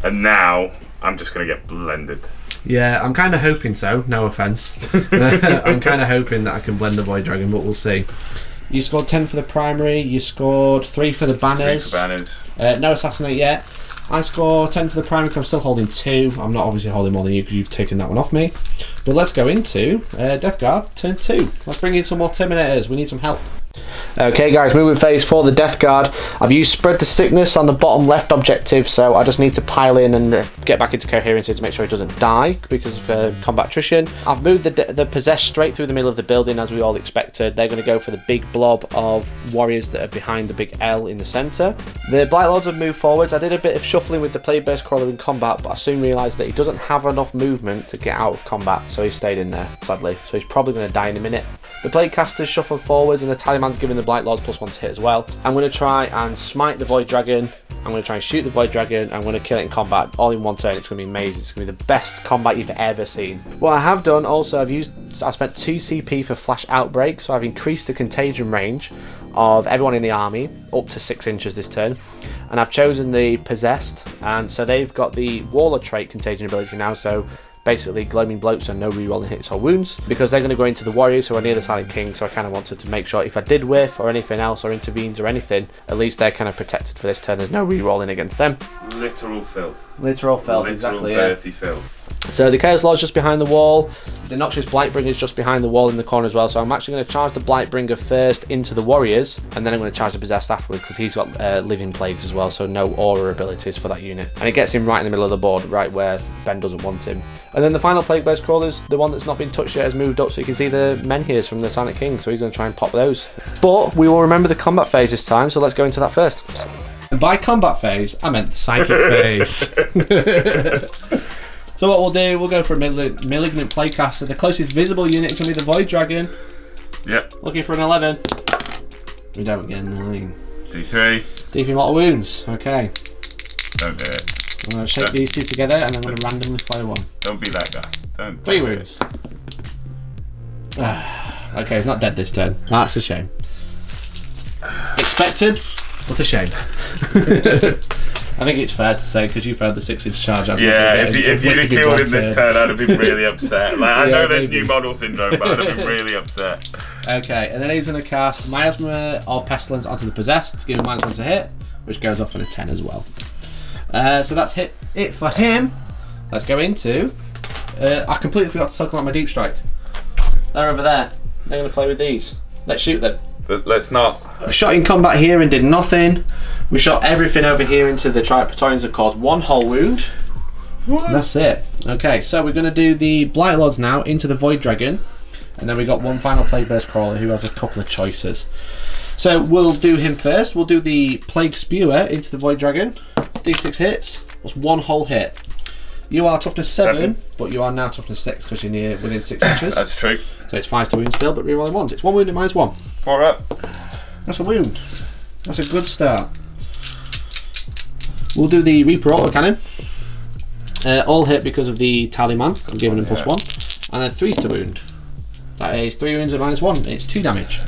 S3: And now I'm just going to get blended.
S1: Yeah, I'm kind of hoping so, no offence. I'm kind of hoping that I can blend the Void Dragon, but we'll see. You scored 10 for the primary, you scored 3 for the banners.
S3: 3 for banners.
S1: No assassinate yet. I score 10 for the primary because I'm still holding 2. I'm not obviously holding more than you because you've taken that one off me. But let's go into Death Guard turn 2. Let's bring in some more Terminators, we need some help. Okay guys, movement phase for the Death Guard. I've used Spread the Sickness on the bottom left objective, so I just need to pile in and get back into coherency to make sure it doesn't die because of combat attrition. I've moved the Possessed straight through the middle of the building as we all expected. They're going to go for the big blob of warriors that are behind the big L in the centre. The Blight Lords have moved forwards. I did a bit of shuffling with the Plague Burst Crawler in combat, but I soon realised that he doesn't have enough movement to get out of combat, so he stayed in there, sadly. So he's probably going to die in a minute. The Plague Casters shuffle forwards and the Tallyman's giving the Blight Lords +1 to hit as well. I'm going to try and smite the Void Dragon. I'm going to try and shoot the Void Dragon. I'm going to kill it in combat all in 1 turn. It's going to be amazing. It's going to be the best combat you've ever seen. What I have done also, I've spent 2 CP for Flash Outbreak, so I've increased the contagion range of everyone in the army up to 6 inches this turn. And I've chosen the Possessed, and so they've got the Warlord trait contagion ability now, so basically gloaming bloats and no rerolling hits or wounds, because they're going to go into the warriors who are near the Silent King. So I kind of wanted to make sure if I did whiff or anything else or intervenes or anything, at least they're kind of protected for this turn. There's no rerolling against them.
S3: Literal filth.
S1: Literal filth,
S3: Literal
S1: exactly.
S3: Dirty filth.
S1: So the Chaos Lord's just behind the wall. The Noxious Blightbringer is just behind the wall in the corner as well. So I'm actually going to charge the Blightbringer first into the warriors, and then I'm going to charge the Possessed afterwards because he's got Living Plagues as well, so no aura abilities for that unit. And it gets him right in the middle of the board, right where Ben doesn't want him. And then the final Plague Burst Crawler's the one that's not been touched yet, has moved up, so you can see the Menhirs from the Silent King, so he's going to try and pop those. But we will remember the combat phase this time, so let's go into that first. And by combat phase, I meant the psychic phase. So what we'll do, we'll go for a Malignant Plaguecaster. The closest visible unit is going to be the Void Dragon.
S3: Yep.
S1: Looking for an 11. We don't get 9.
S3: D3.
S1: D3 mortal wounds. Okay.
S3: Don't do it.
S1: I'm going to shake these 2 together and I'm going to randomly fire 1.
S3: Don't be that guy. Don't
S1: 3 wounds. Okay, he's not dead this turn. That's a shame. Expected, but a shame. I think it's fair to say, because you failed the 6-inch charge.
S3: Yeah, if you'd have killed him this turn, I'd have been really upset. Like, I know there's new model syndrome, but I'd have been really upset.
S1: Okay, and then he's going to cast Miasma or Pestilence onto the Possessed to give him -1 to hit, which goes off on a 10 as well. So that's it for him. Let's go into... I completely forgot to talk about my Deep Strike. They're over there. They're going to play with these. Let's shoot them.
S3: But let's not.
S1: I shot in combat here and did nothing. We shot everything over here into the Triad Praetorians and caused 1 whole wound. That's it. Okay, so we're going to do the Blight Lords now into the Void Dragon. And then we got one final Plague Burst Crawler who has a couple of choices. So we'll do him first. We'll do the Plague Spewer into the Void Dragon. D6 hits. That's 1 whole hit. You are toughness 7, but you are now toughness 6 because you're within 6 inches.
S3: That's true.
S1: So it's 5 to wound still, but rerolling 1s. It's 1 wound at -1.
S3: 4 up.
S1: That's a wound. That's a good start. We'll do the Reaper Autocannon. All hit because of the Talisman. I'm giving him +1. And then 3 to wound. That is 3 wounds at -1. It's 2 damage.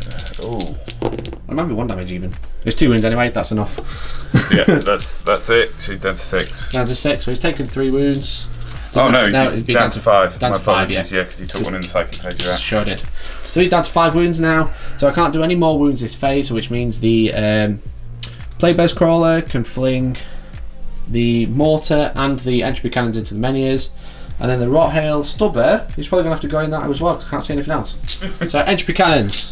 S3: Oh.
S1: I might be 1 damage even. It's 2 wounds anyway, that's enough.
S3: Yeah, that's it. So he's down to 6.
S1: Down to 6, so he's taken 3 wounds.
S3: Oh no,
S1: he's
S3: down to 5.
S1: Down to 5, yeah.
S3: Yeah, because he took 1 in the psychic phase. Yeah.
S1: Sure did. So he's down to 5 wounds now. So I can't do any more wounds this phase, which means the Plague-Based Crawler can fling the Mortar and the Entropy Cannons into the Menhirs. And then the Rothail Stubber, he's probably going to have to go in that as well because I can't see anything else. So Entropy Cannons.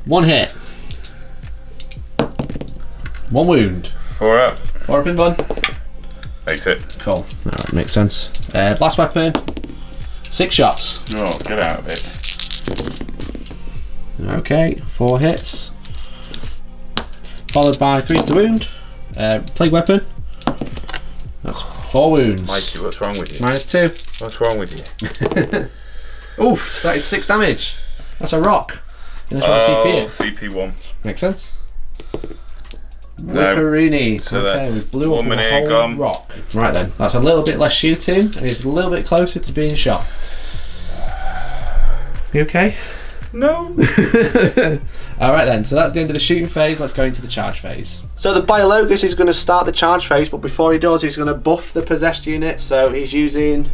S1: 1 hit. 1 wound.
S3: 4 up.
S1: 4 up in 1.
S3: Makes it.
S1: Cool. Alright, makes sense. Blast Weapon. 6 shots.
S3: Oh, get out of it.
S1: Okay, 4 hits. Followed by 3 to wound. Plague Weapon. That's 4 wounds.
S3: Mikey, what's wrong with you?
S1: -2.
S3: What's wrong with you?
S1: Oof, that is 6 damage. That's a rock.
S3: CP1.
S1: Makes sense.
S3: No.
S1: Ripperini.
S3: So
S1: okay, we
S3: that's
S1: blew up
S3: 1
S1: a
S3: minute
S1: whole
S3: gone.
S1: rock. Right then, that's a little bit less shooting, and he's a little bit closer to being shot. You okay?
S3: No.
S1: Alright then, so that's the end of the shooting phase. Let's go into the charge phase. So the Biologus is going to start the charge phase, but before he does, he's going to buff the possessed unit. So he's using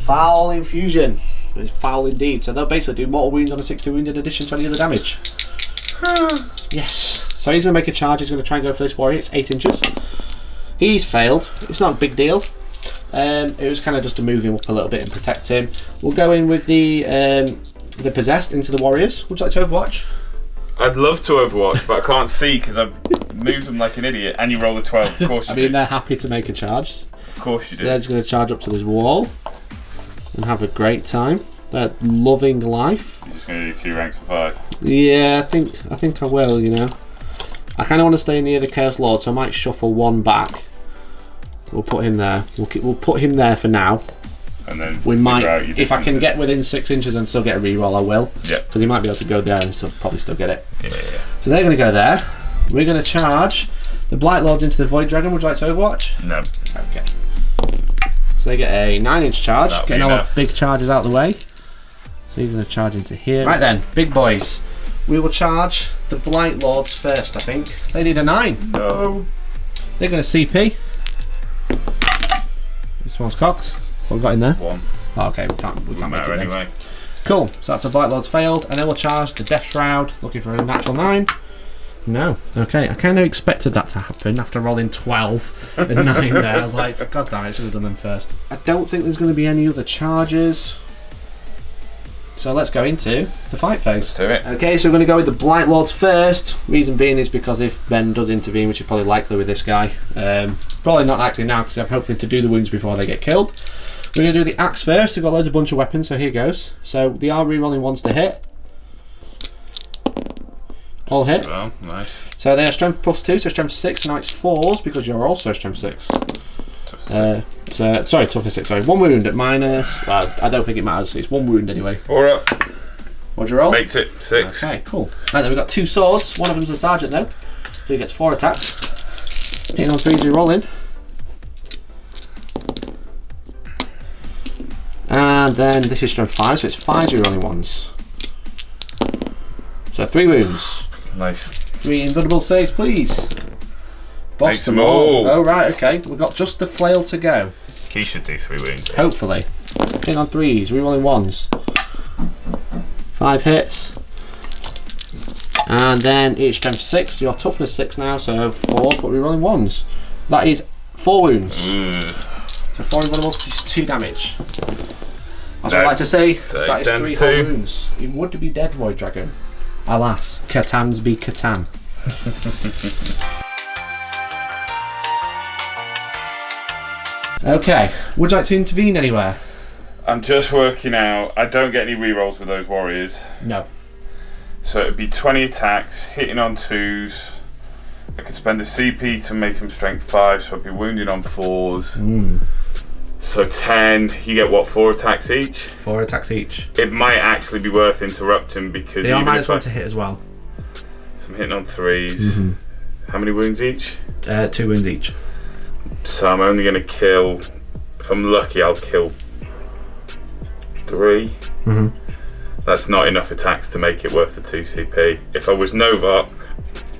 S1: Foul Infusion. It's foul indeed. So they'll basically do mortal wounds on a 60 wound in addition to any other damage. Yes. So he's going to make a charge. He's going to try and go for this warrior. It's 8 inches. He's failed. It's not a big deal. It was kind of just to move him up a little bit and protect him. We'll go in with the possessed into the warriors. Would you like to overwatch?
S3: I'd love to overwatch, but I can't see because I've moved them like an idiot. And you roll a 12. Of course you
S1: I mean,
S3: did.
S1: they're happy to make a charge.
S3: Of course you
S1: So
S3: did.
S1: they're just going to charge up to this wall and have a great time. They're loving life.
S3: You're just going to do 2 ranks of 5.
S1: Yeah, I think I will. You know, I kind of want to stay near the Chaos Lord, so I might shuffle 1 back. We'll put him there. We'll put him there for now.
S3: And then
S1: We might,
S3: out your
S1: if I can
S3: differences.
S1: get within 6 inches and still get a reroll, I will.
S3: Yeah.
S1: Because he might be able to go there and probably still get it.
S3: Yeah.
S1: So they're going to go there. We're going to charge the Blight Lords into the Void Dragon. Would you like to overwatch?
S3: No.
S1: Okay. So they get a 9-inch charge.
S3: That'll be
S1: Getting all the
S3: enough.
S1: big charges out of the way. So he's going to charge into here. Right then, big boys. We will charge the Blight Lords first, I think. They need a 9.
S3: No.
S1: They're going to CP. This one's cocked. What have we got in there?
S3: 1.
S1: Oh, okay, we can't
S3: Doesn't
S1: make it
S3: matter
S1: then.
S3: anyway.
S1: Cool, so that's the Blight Lords failed, and then we'll charge the Death Shroud, looking for a natural 9. No, okay, I kind of expected that to happen after rolling 12 and 9 there. I was like, god damn it, I should have done them first. I don't think there's going to be any other charges. So let's go into the fight phase.
S3: Let's do it.
S1: Okay, so we're going to go with the Blight Lords first. Reason being is because if Ben does intervene, which is probably likely with this guy, probably not actually now because I'm hoping to do the wounds before they get killed. We're going to do the axe first. We've got loads of bunch of weapons, so here goes. So they are re-rolling 1s to hit. All hit.
S3: Well, nice.
S1: So they are strength +2, so strength 6. Now it's 4s because you're also strength 6. Sorry, toughness 6. Sorry, 1 wound at minus. Well, I don't think it matters. It's 1 wound anyway.
S3: 4 up.
S1: What'd you roll?
S3: Makes it 6.
S1: Okay, cool. Right then, we've got 2 swords. One of them's a sergeant though, so he gets 4 attacks. Hitting on 3s, you roll in. And then this is strength 5, so it's 5s you're rolling 1s. So 3 wounds.
S3: Nice.
S1: 3 invulnerable saves, please. Boss
S3: Makes them all.
S1: Oh right, okay. We've got just the flail to go.
S3: He should do 3 wounds.
S1: Hopefully. Hitting on 3s, rerolling 1s. 5 hits. And then it's strength 6, your toughness 6 now, so 4s, but rerolling 1s. That is 4 wounds. So 4 invulnerables is 2 damage. That's what I like to say.
S3: So
S1: That
S3: it's
S1: is
S3: down
S1: 3
S3: to
S1: whole
S3: 2.
S1: wounds. It would be dead, Void Dragon. Alas, Catans be Catan. Okay, would you like to intervene anywhere?
S3: I'm just working out. I don't get any rerolls with those warriors.
S1: No.
S3: So it'd be 20 attacks, hitting on 2s. I could spend a CP to make him strength 5, so I'd be wounding on 4s. So 10, you get what, 4 attacks each?
S1: 4 attacks each.
S3: It might actually be worth interrupting because
S1: They are -1 to hit as well.
S3: So I'm hitting on 3s. How many wounds each?
S1: 2 wounds each.
S3: So I'm only going to kill, if I'm lucky, I'll kill 3. That's not enough attacks to make it worth the 2 CP. If I was Novok,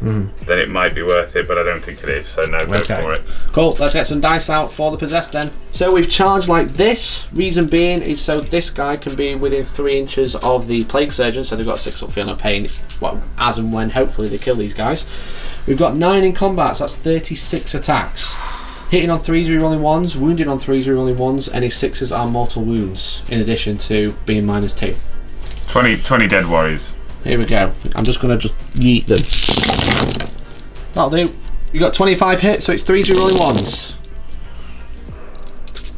S3: then it might be worth it, but I don't think it is, so no, go for it.
S1: Cool, let's get some dice out for the possessed then. So we've charged like this, reason being is so this guy can be within 3 inches of the Plague Surgeon, so they've got 6 up, feel no pain, well, as and when hopefully they kill these guys. We've got 9 in combat, so that's 36 attacks. Hitting on 3s, rerolling 1s, wounding on 3s, rerolling 1s, any 6s are mortal wounds, in addition to being -2.
S3: 20 dead warriors.
S1: Here we go. I'm just going to yeet them. That'll do. You got 25 hits, so it's 3s, rerolling 1s.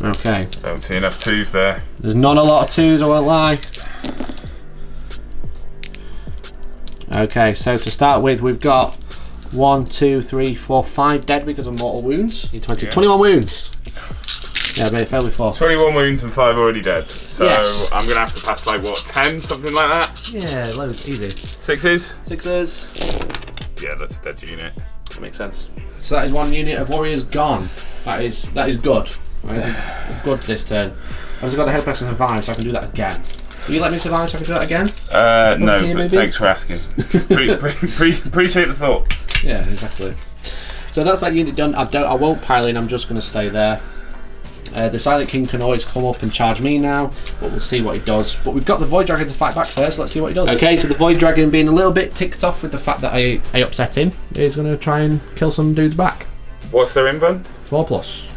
S1: Okay.
S3: Don't see enough 2s there.
S1: There's not a lot of 2s, I won't lie. Okay, so to start with, we've got 1, 2, 3, 4, 5 dead because of mortal wounds. 21 wounds. Yeah, but fairly far.
S3: 21 wounds and 5 already dead. So
S1: yes.
S3: I'm going to have to pass like, what, 10? Something like that?
S1: Yeah, loads. Easy.
S3: 6s?
S1: 6s.
S3: Yeah, that's a dead unit.
S1: That makes sense. So that is 1 unit of warriors gone. That is good. That is good this turn. I've just got a head press and survive, so I can do that again. Will you let me survive so I can do that again?
S3: No,
S1: here,
S3: but
S1: maybe?
S3: thanks for asking. Appreciate the thought.
S1: Yeah, exactly. So that's that unit done. I won't pile in, I'm just going to stay there. The Silent King can always come up and charge me now, but we'll see what he does. But we've got the Void Dragon to fight back first, let's see what he does. Okay, so the Void Dragon being a little bit ticked off with the fact that I upset him, is going to try and kill some dudes back.
S3: What's their invent?
S1: 4+.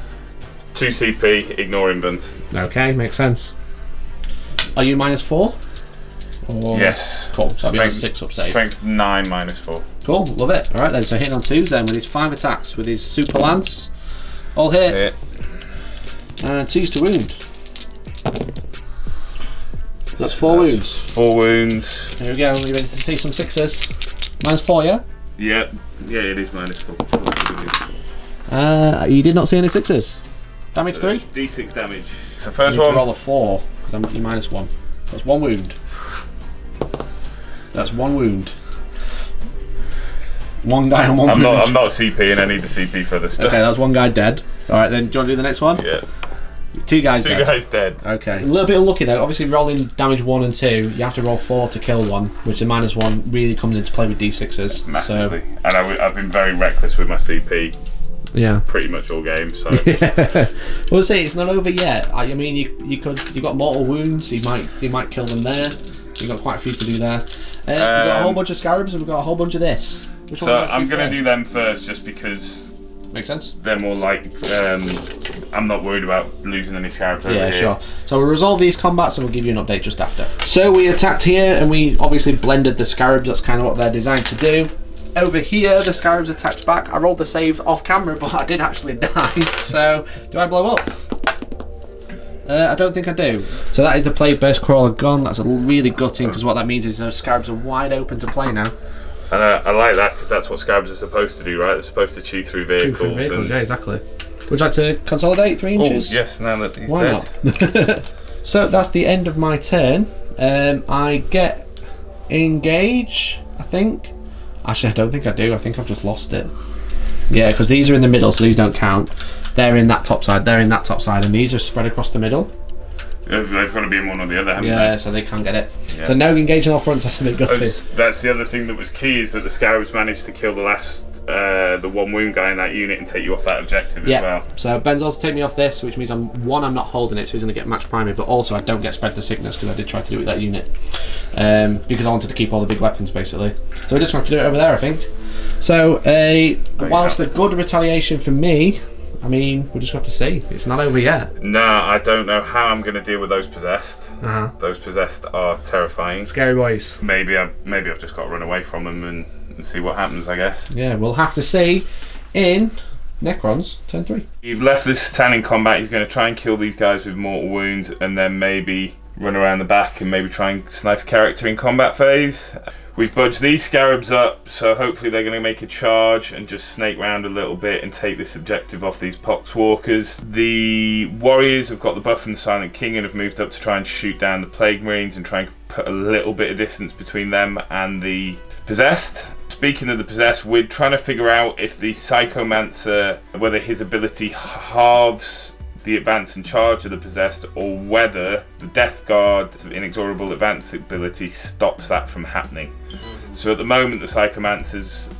S3: 2 CP, ignore invent.
S1: Okay, makes sense. Are you -4? Or...
S3: Yes.
S1: Cool, so I'll be on 6 up save.
S3: Strength 9 -4.
S1: Cool, love it. Alright then, so hitting on 2s then with his 5 attacks, with his Super Lance. All hit. 2s to wound. That's 4 wounds.
S3: 4 wounds.
S1: Here we go, are you ready to see some 6s? -4, yeah?
S3: Yeah, it is -4.
S1: You did not see any 6s. Damage 3?
S3: D6 damage. So first
S1: I need
S3: one.
S1: to roll a 4, because I'm at your -1. That's 1 wound. That's 1 wound. 1 guy on 1 wound.
S3: I'm not CPing, I need the CP for this stuff.
S1: Okay, that's 1 guy dead. Alright then, do you want to do the next one?
S3: Yeah.
S1: 2 guys dead.
S3: 2 guys dead.
S1: Okay. A little bit unlucky though. Obviously rolling damage 1 and 2, you have to roll 4 to kill one, which the -1 really comes into play with D6s.
S3: Massively. So. And I've been very reckless with my CP.
S1: Yeah.
S3: Pretty much all game, so.
S1: We'll see, it's not over yet. I mean, you've got mortal wounds, you might kill them there. You've got quite a few to do there. We've got a whole bunch of scarabs and we've got a whole bunch of this.
S3: So I'm going to do them first just because...
S1: Makes sense.
S3: They're more like, I'm not worried about losing any scarabs over here.
S1: Yeah, sure. So we'll resolve these combats and we'll give you an update just after. So we attacked here and we obviously blended the scarabs, that's kind of what they're designed to do. Over here, the scarabs attacked back. I rolled the save off camera, but I did actually die. So, do I blow up? I don't think I do. So that is the Plague Burst Crawler gone. That's a really gutting, because what that means is those scarabs are wide open to play now.
S3: And I like that, because that's what scarabs are supposed to do, right? They're supposed to chew through vehicles.
S1: Chew through vehicles, yeah, exactly. Would you like to consolidate 3 inches?
S3: Oh, yes, now that he's
S1: Why
S3: dead.
S1: Not? So that's the end of my turn. I get engage, I think. Actually, I don't think I do. I think I've just lost it. Yeah, because these are in the middle, so these don't count. They're in that top side, they're in that top side, and these are spread across the middle.
S3: They've got to be in one or the other, haven't they?
S1: Yeah, so they can't get it.
S3: Yeah.
S1: So no engaging all fronts, that's a bit gutted.
S3: That's the other thing that was key, is that the scarabs managed to kill the last, the 1 wound guy in that unit and take you off that objective as well.
S1: So Ben's also taking me off this, which means I'm not holding it, so he's going to get match primary, but also I don't get spread the sickness, because I did try to do it with that unit. Because I wanted to keep all the big weapons, basically. So we just have to do it over there, I think. So, whilst a good retaliation for me, I mean, we'll just have to see. It's not over yet.
S3: No, I don't know how I'm going to deal with those possessed. Those possessed are terrifying.
S1: Scary boys.
S3: Maybe I've just got to run away from them and see what happens, I guess.
S1: Yeah, we'll have to see in Necrons, turn 3.
S3: You've left this Satan in combat. He's going to try and kill these guys with mortal wounds, and then maybe run around the back and maybe try and snipe a character in combat phase. We've budged these scarabs up, so hopefully they're going to make a charge and just snake round a little bit and take this objective off these poxwalkers. The warriors have got the buff from the Silent King and have moved up to try and shoot down the Plague Marines and try and put a little bit of distance between them and the possessed. Speaking of the possessed, we're trying to figure out if the Psychomancer, whether his ability halves the advance and charge of the possessed, or whether the Death Guard's inexorable advance ability stops that from happening. So at the moment the Psychomancer's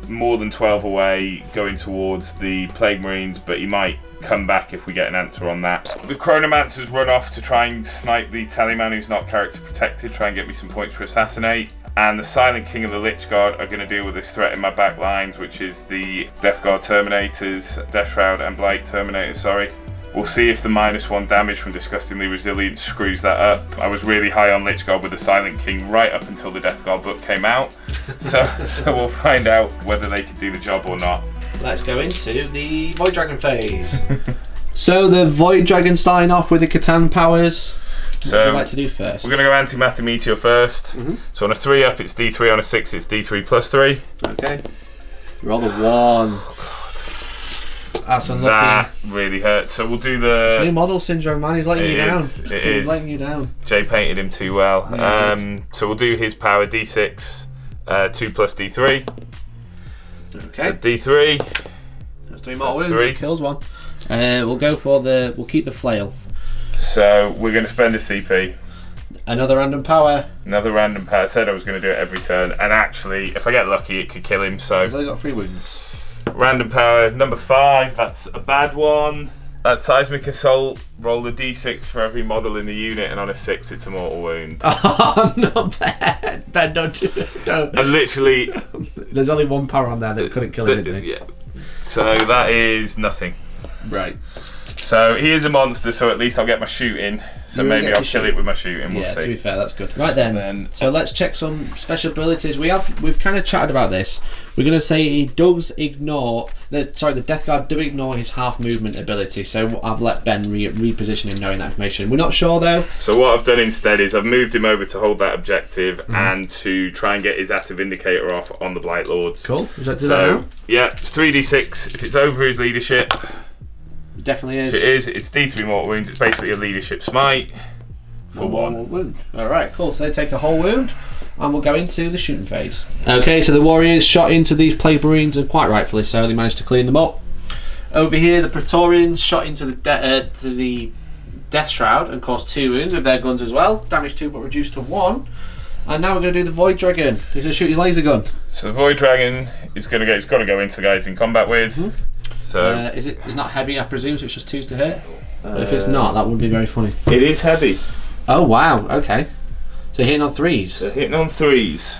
S3: more than 12 away going towards the Plague Marines, but he might come back if we get an answer on that. The Chronomancer's run off to try and snipe the Tallyman who's not character protected, try and get me some points for Assassinate. And the Silent King and the Lich Guard are going to deal with this threat in my back lines, which is the Death Guard Terminators, Death Shroud and Blight Terminators, sorry. We'll see if the -1 damage from Disgustingly Resilient screws that up. I was really high on Lich Guard with the Silent King right up until the Death Guard book came out. So we'll find out whether they can do the job or not.
S8: Let's go into the Void Dragon phase. So the Void Dragon starting off with the Catan powers.
S3: So
S8: what would you like to do first?
S3: We're going to go Antimatter Meteor first. So on a 3 up it's D3, on a 6 it's D3 plus 3.
S8: Okay. Roll the 1. That's unlucky.
S3: That really hurts. So we'll do the...
S8: It's new model syndrome, man. He's letting you down.
S3: It is.
S8: He's letting you down.
S3: Jay painted him too well.
S8: Yeah,
S3: so we'll do his power D6, 2 plus D3.
S8: Okay.
S3: So D3.
S8: That's 3 mortal
S3: That's
S8: wounds.
S3: 3.
S8: It kills 1. We'll go for the... We'll keep the flail.
S3: So we're going to spend a CP.
S8: Another random power.
S3: Another random power. I said I was going to do it every turn. And actually, if I get lucky, it could kill him. So
S8: He's only got 3 wounds.
S3: random power number 5. That's a bad one. That's Seismic Assault. Roll a D6 for every model in the unit, and on a 6, it's a mortal wound.
S8: Oh, not bad. Ben, don't you? No.
S3: And literally,
S8: There's only 1 power on there that couldn't kill anything.
S3: yeah. So that is nothing.
S8: Right.
S3: So he is a monster, so at least I'll get my shooting. So
S8: You will
S3: maybe
S8: get
S3: I'll
S8: to
S3: kill
S8: shoot.
S3: it with my shooting. We'll
S8: Yeah,
S3: see.
S8: to be fair, that's good. Right then.
S3: So
S8: So let's check some special abilities. We've kind of chatted about this. We're going to say he does ignore. The Death Guard do ignore his half movement ability. So I've let Ben reposition him knowing that information. We're not sure though.
S3: So what I've done instead is I've moved him over to hold that objective and to try and get his active indicator off on the Blight Lords.
S8: Cool. Does that do that now?
S3: Yeah, 3d6. If it's over his leadership,
S8: It definitely is.
S3: if it is, it's D3 mortal wounds. It's basically a leadership smite for 1.
S8: wound. Alright, cool. So they take a whole wound. And we'll go into the shooting phase. Okay, so the Warriors shot into these Plague Marines, and quite rightfully so, they managed to clean them up. Over here, the Praetorians shot into the Death Shroud and caused 2 wounds with their guns as well. Damage 2 but reduced to 1. And now we're going to do the Void Dragon. He's going to shoot his laser gun.
S3: So the Void Dragon is going to got to go into the guys in combat with. So
S8: It's not heavy, I presume, so it's just 2s to hit. But if it's not, that would be very funny.
S3: it is heavy.
S8: Oh wow, okay. So hitting on 3s.
S3: So hitting on 3s.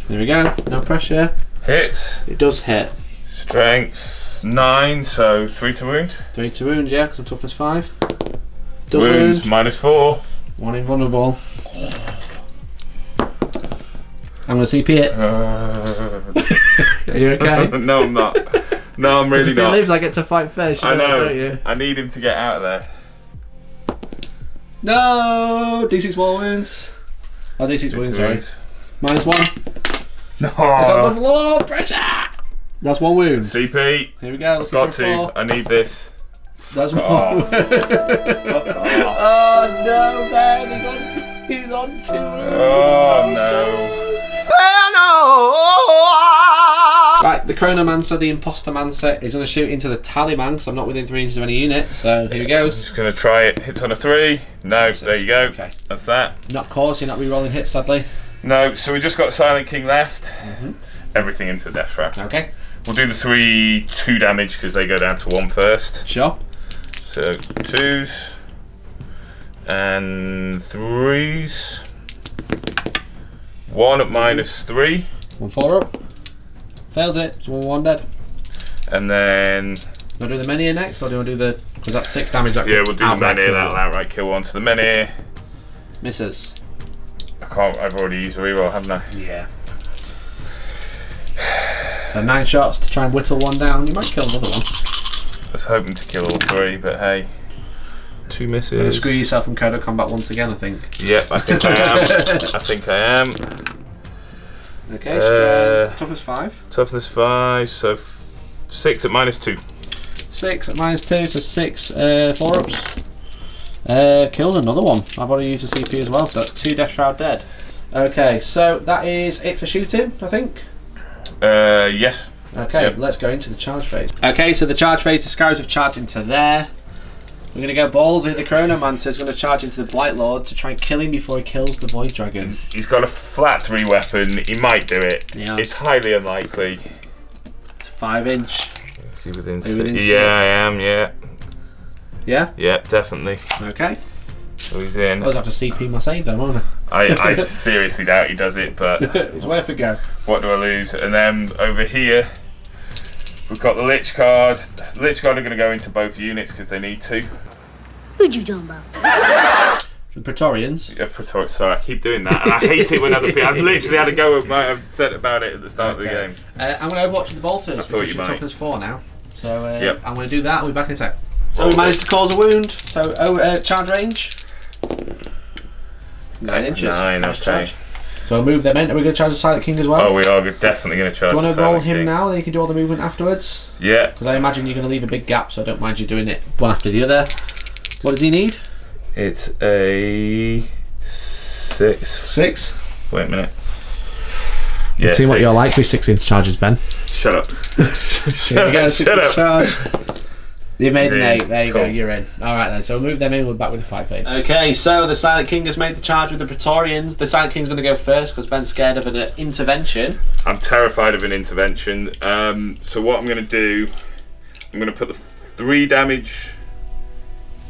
S8: There we go, no pressure.
S3: Hits.
S8: It does hit.
S3: Strength 9, so 3 to wound.
S8: 3 to wound, yeah, because I'm toughness 5. Does
S3: Wounds
S8: wound.
S3: -4.
S8: 1 invulnerable. I'm going to CP it. Are you okay?
S3: No, I'm not. No, I'm really
S8: If he
S3: not.
S8: lives, I get to fight first.
S3: I know.
S8: Don't you?
S3: I need him to get out of there.
S8: No! D6 wall wounds. Oh, D6 wounds, sorry. -1.
S3: No.
S8: It's on the floor! Pressure! That's 1 wound.
S3: CP.
S8: Here we go.
S3: I've
S8: Looking
S3: got
S8: for a 4.
S3: to. I need this.
S8: That's 1
S3: Oh.
S8: wound. Oh no, man! He's on 2 wounds.
S3: Oh no.
S8: Right, the Chronomancer, the Impostermancer, is going to shoot into the Tallyman, because I'm not within 3 inches of any unit, so here he goes.
S3: Just gonna try it. Hits on a 3. No, there you go.
S8: Okay.
S3: That's that.
S8: Not cause, you're not re-rolling hits, sadly.
S3: No, so we just got Silent King left. Everything into the Death Shroud.
S8: Okay.
S3: We'll do the 2 damage because they go down to 1 first.
S8: Sure.
S3: So 2s and 3s. 1 at -3.
S8: 1 4 up. Fails it, so 1 dead.
S3: And then
S8: Do I do the Menhir next, or do I do the... Because that's 6 damage. That
S3: yeah, we'll do the
S8: outright
S3: Menhir.
S8: kill
S3: That'll
S8: one.
S3: outright kill 1. So the Menhir.
S8: Misses.
S3: I've already used a reroll, haven't I?
S8: Yeah. So 9 shots to try and whittle 1 down. You might kill another one.
S3: I was hoping to kill all 3, but hey. 2
S8: You're going to
S3: misses.
S8: screw yourself from Code of Combat once again, I think.
S3: Yep, I think I am. I think I am.
S8: Okay, strength, toughness 5.
S3: Toughness 5, so 6 at -2.
S8: 6 at -2, so 6 4-ups. Kills another one. I've already used a CP as well, so that's 2 Death Shroud dead. Okay, so that is it for shooting, I think.
S3: Yes.
S8: Okay,
S3: Yep.
S8: let's go into the charge phase. Okay, so the charge phase, the Scarabs have charged into there. We're going to go ballsy. The Chronomancer's going to charge into the Blight Lord to try and kill him before he kills the Void Dragon.
S3: He's got a flat 3 weapon. He might do it.
S8: Yeah.
S3: It's highly unlikely.
S8: It's 5-inch.
S3: Is he within
S8: Are you within
S3: 6?
S8: six?
S3: Yeah, I am, yeah.
S8: Yeah?
S3: Yep, definitely.
S8: Okay.
S3: So he's in.
S8: I'll have to CP my save though, won't
S3: I seriously doubt he does it, but
S8: I? It's worth a go.
S3: what do I lose? And then over here, we've got the Lich Guard. The Lich Guard are going to go into both units because they need to.
S2: Who'd you talking about?
S8: The Praetorians.
S3: Yeah, sorry, I keep doing that, and I hate it when other people. I've literally had a go at I've said about it at the start of the game.
S8: I'm going to overwatch the Bolters.
S3: I thought you might.
S8: Toughness 4 now. So
S3: Yep.
S8: I'm going to do that. I'll be back in a sec. So
S3: Roll
S8: we managed to cause a wound. So charge range. 9 inches.
S3: 9,
S8: Nice
S3: okay.
S8: charge. So we'll move them in. Are we going to charge the Silent King as well?
S3: Oh, we are definitely going to charge.
S8: Do you want
S3: the
S8: to roll
S3: Silent
S8: him
S3: King.
S8: now, then you can do all the movement afterwards?
S3: Yeah.
S8: Because I imagine you're going to leave a big gap, so I don't mind you doing it one after the other. What does he need?
S3: It's a 6.
S8: 6.
S3: Wait a minute. Yeah,
S8: See what
S3: 6.
S8: you're like with 6-inch charges, Ben.
S3: Shut up.
S8: Here we go, 6-inch charge. You made an 8. There you go.
S3: Cool.
S8: You're in. All right then. So we'll move them in. We're back with the 5 phase. Okay. So the Silent King has made the charge with the Praetorians. The Silent King's going to go first because Ben's scared of an intervention.
S3: I'm terrified of an intervention. So what I'm going to do, I'm going to put the 3 damage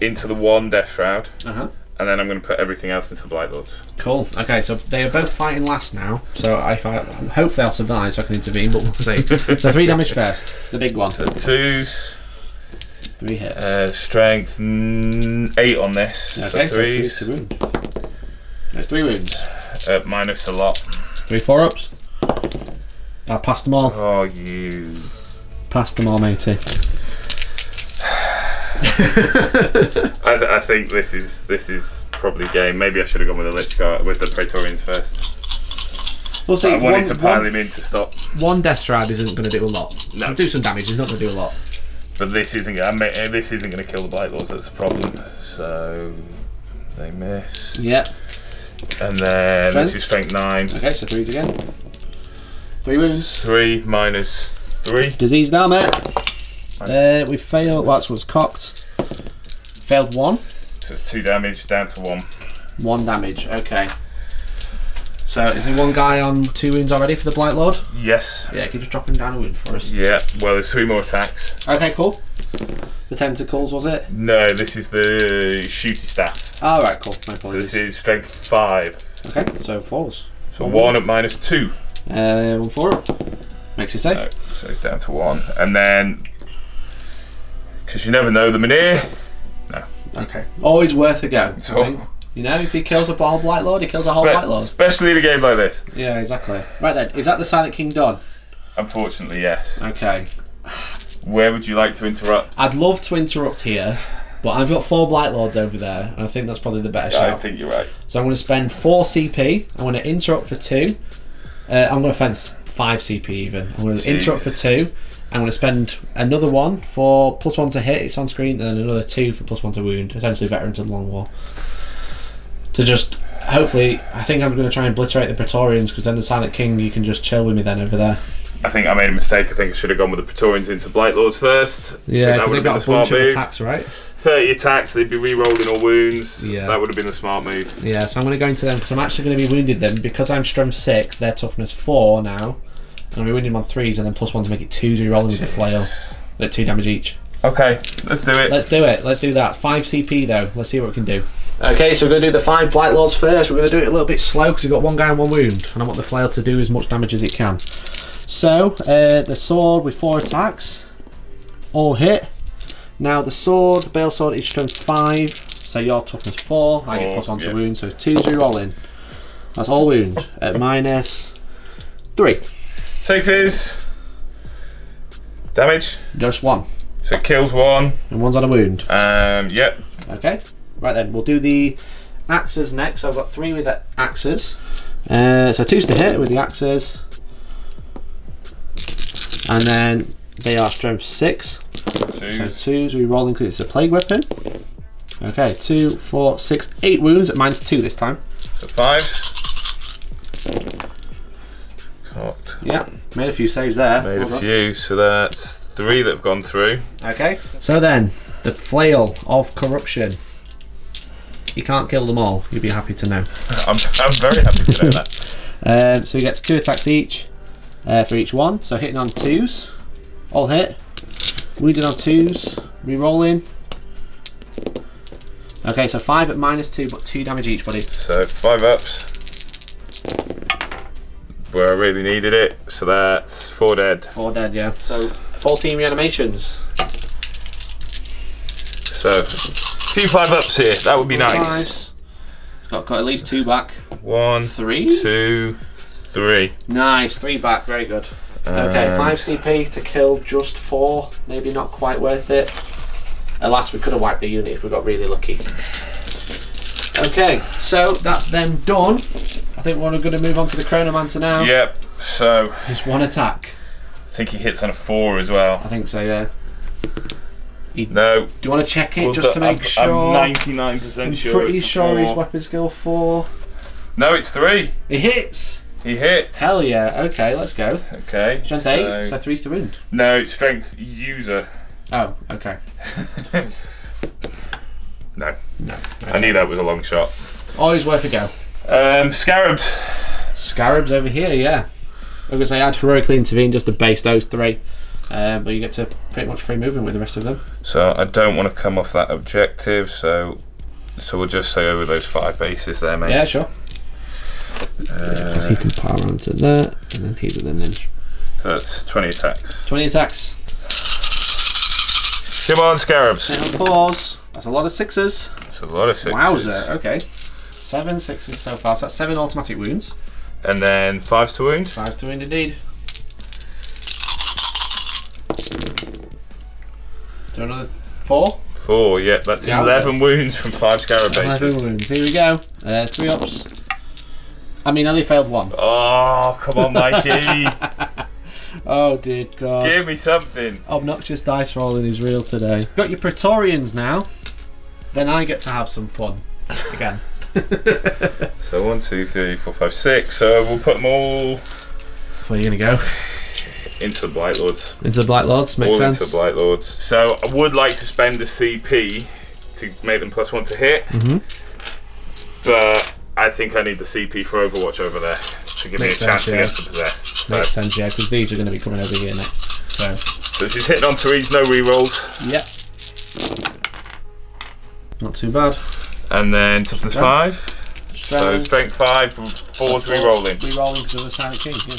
S3: into the 1 Death Shroud,
S8: Uh-huh.
S3: and then I'm going to put everything else into the Blight Lord.
S8: Cool. Okay. So they are both fighting last now. So hopefully I'll survive so I can intervene. But we'll see. So 3 damage first. The big one.
S3: So 2s.
S8: 3 hits.
S3: Strength 8 on this.
S8: Okay.
S3: So 3s.
S8: There's 3 wounds.
S3: Minus a lot.
S8: 3 4-ups. I passed them all.
S3: Oh, you.
S8: Passed them all, matey.
S3: I think this is probably game. Maybe I should have gone with the Lich Guard, with the Praetorians first.
S8: We'll see.
S3: I wanted to pile him in to stop.
S8: 1 Death Shroud isn't going to do a lot.
S3: No.
S8: It'll do some damage. It's not going to do a lot.
S3: But this isn't going to kill the Blight Lords. That's the problem. So they miss.
S8: Yep.
S3: And then
S8: Strength?
S3: this is strength 9.
S8: Okay, so 3s again. 3 wounds.
S3: 3 minus 3.
S8: Disease now, mate. We failed. Well, that's what's cocked. Failed 1.
S3: So it's 2 damage down to 1.
S8: 1 damage. Okay. So is there one guy on 2 wounds already for the Blight Lord?
S3: Yes.
S8: Yeah, can you just drop him down a wound for us?
S3: Yeah. Well, there's 3 more attacks.
S8: Okay, cool. The tentacles, was it?
S3: No, this is the shooty staff.
S8: Oh, right, cool. No
S3: So
S8: apologies.
S3: this is strength 5.
S8: Okay, so 4s.
S3: So 1 at minus 2.
S8: 1 4. Makes you safe.
S3: No, so it's down to 1. And then, because you never know them in here. No.
S8: Okay. Always worth a go.
S3: So-
S8: I think. You know, if he kills a whole Blight Lord, he kills a whole Blight Lord.
S3: Especially in a game like this.
S8: Yeah, exactly. Right then, is that the Silent King done?
S3: Unfortunately, yes.
S8: Okay.
S3: Where would you like to interrupt?
S8: I'd love to interrupt here, but I've got 4 Blight Lords over there, and I think that's probably the better shout.
S3: I think you're right.
S8: So I'm going to spend 4 CP. I'm going to interrupt for 2. I'm going to fence 5 CP even. I'm going to interrupt for 2. I'm going to spend another 1 for +1 to hit. It's on screen, and then another 2 for +1 to wound. Essentially, veteran to the long war. To just hopefully, I think I'm going to try and obliterate the Praetorians because then the Silent King, you can just chill with me then over there.
S3: I think I made a mistake. I think I should have gone with the Praetorians into Blight Lords first.
S8: Yeah,
S3: that
S8: because
S3: would
S8: they've
S3: have been the
S8: got a
S3: smart
S8: bunch of
S3: move.
S8: attacks, right?
S3: 30 attacks, they'd be re-rolling all wounds.
S8: Yeah.
S3: That would have been the smart move.
S8: Yeah, so I'm going to go into them because I'm actually going to be wounded them because I'm Strum 6. They're toughness 4 now. I'm going to be wounded them on 3s and then +1 to make it 2s. Re-rolling with the flail at 2 damage each.
S3: Okay, let's do it.
S8: Let's do it. Let's do that. 5 CP though. Let's see what we can do. Okay, so we're going to do the 5 Blight Lords first. We're going to do it a little bit slow because we've got 1 guy and 1 wound, and I want the flail to do as much damage as it can. So the sword with 4 attacks, all hit. Now the sword, the Bale Sword is strength 5, so your toughness 4. I get +1 to wound, so 2s re-rolling. That's all wound at minus 3.
S3: 6s. Damage.
S8: Just 1,
S3: So it kills 1.
S8: and 1's on a wound.
S3: Yep.
S8: Okay. Right then, we'll do the axes next. So I've got 3 with the axes. So 2's to hit with the axes. And then they are strength 6. So 2's re-rolling because it's a plague weapon. Okay, 2, 4, 6, 8 wounds at -2 this time.
S3: So 5s. Cocked.
S8: Yeah, made a few saves there.
S3: Made a few, so that's 3 that have gone through.
S8: Okay, so then, the flail of corruption. You can't kill them all, you'll be happy to know.
S3: I'm very happy to know that.
S8: So he gets 2 attacks each for each one. So hitting on 2s, all hit. Wounded on 2s, re-rolling. Okay, so 5 at -2, but 2 damage each, buddy.
S3: So 5 ups. Where I really needed it, so that's 4 dead.
S8: 4 dead, yeah. So 14 reanimations.
S3: So, a few 5 ups here, that would be nice.
S8: 5s. He's got at least 2 back.
S3: 1,
S8: 3?
S3: 2, 3.
S8: Nice, 3 back, very good. Okay, 5 CP to kill just 4. Maybe not quite worth it. Alas, we could have wiped the unit if we got really lucky. Okay, so that's them done. I think we're going to move on to the Chronomancer now.
S3: Yep, so...
S8: Just 1 attack.
S3: I think he hits on a 4 as well.
S8: I think so, yeah.
S3: No.
S8: Do you want to check it just to make sure?
S3: I'm 99% sure.
S8: Pretty
S3: it's a
S8: sure
S3: 4.
S8: he's weapon skill 4.
S3: No, it's 3.
S8: It hits!
S3: He hits.
S8: Hell yeah, okay, let's go.
S3: Okay.
S8: Strength 8, so 3's to wound.
S3: No, it's strength user.
S8: Oh, okay.
S3: No.
S8: Okay.
S3: I knew that was a long shot.
S8: Always worth a go.
S3: Scarabs.
S8: Scarabs over here, yeah. I'm going to say I'd heroically intervene just to base those 3. But you get to pretty much free movement with the rest of them.
S3: So I don't want to come off that objective, so we'll just say over those 5 bases there, mate.
S8: Yeah, sure. Because he can power onto that, and then he's within an inch.
S3: That's 20 attacks.
S8: 20 attacks.
S3: Come on, Scarabs.
S8: 10 on 4s. That's a lot of 6s.
S3: That's a lot of 6s.
S8: Wowzer, okay. 7 6s so far, so that's 7 automatic wounds.
S3: And then 5s to wound.
S8: 5s to wound indeed. Do another 4?
S3: 4, yeah, that's 11 wounds from 5 Scarab bases.
S8: 11 wounds, here we go. 3 ups. I mean, only failed 1.
S3: Oh, come on, Mikey.
S8: Oh dear God.
S3: Give me something.
S8: Obnoxious dice rolling is real today. Got your Praetorians now. Then I get to have some fun again.
S3: So 1, 2, 3, 4, 5, 6. So we'll put them all.
S8: Where are you gonna go?
S3: Into the Blight Lords.
S8: Into the Blight Lords, makes sense.
S3: Into the Blight Lords. So I would like to spend the CP to make them +1 to hit. But I think I need the CP for Overwatch over there to give me a chance against the possessed. So.
S8: Makes sense, yeah, because these are going to be coming over here next. So
S3: this is hitting on 3s, no rerolls.
S8: Yep. Not too bad.
S3: And then toughness 5. So strength 5, 4's rerolling.
S8: Rerolling because of the Silent King, yeah.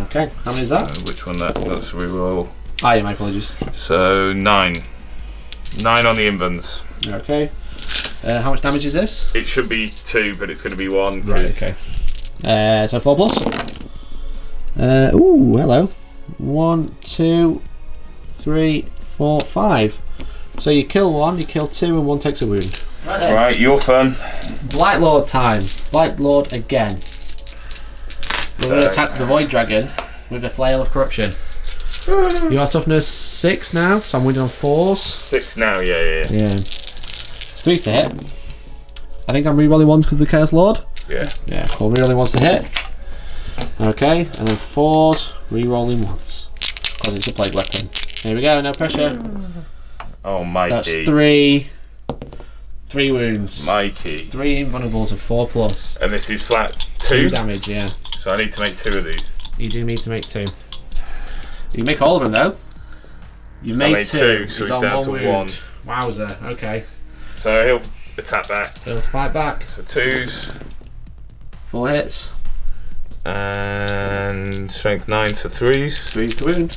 S8: Okay, how many is that?
S3: Which one that's reroll?
S8: Ah, yeah, my apologies.
S3: So 9. 9 on the invens.
S8: Okay. How much damage is this?
S3: It should be 2, but it's going to be 1.
S8: Right, okay. So 4 plus. Ooh, hello. 1, 2, 3, 4, 5. So you kill 1, you kill 2, and 1 takes a wound.
S3: Right, you're fun.
S8: Blight Lord time. Blight Lord again. We're going to attack the Void Dragon with a Flail of Corruption. You are toughness 6 now, so I'm winning on 4s. 6
S3: now, yeah.
S8: It's 3s to hit. I think I'm rerolling 1s because of the Chaos Lord.
S3: Yeah.
S8: Yeah, cool. Rerolling 1s to hit. Okay, and then 4s, rerolling 1s. Because it's a plague weapon. Here we go, no pressure.
S3: Oh, Mikey.
S8: That's 3 wounds.
S3: Mikey.
S8: 3 invulnerables of 4 plus.
S3: And this is flat 2
S8: damage, yeah.
S3: So I need to make 2 of these.
S8: You do need to make 2. You can make all of them though. You made 2,
S3: so he's down to 1.
S8: Wowzer, okay.
S3: So he'll attack back.
S8: He'll fight back.
S3: So 2s.
S8: 4 hits.
S3: And strength 9, so 3s.
S8: 3's to wound.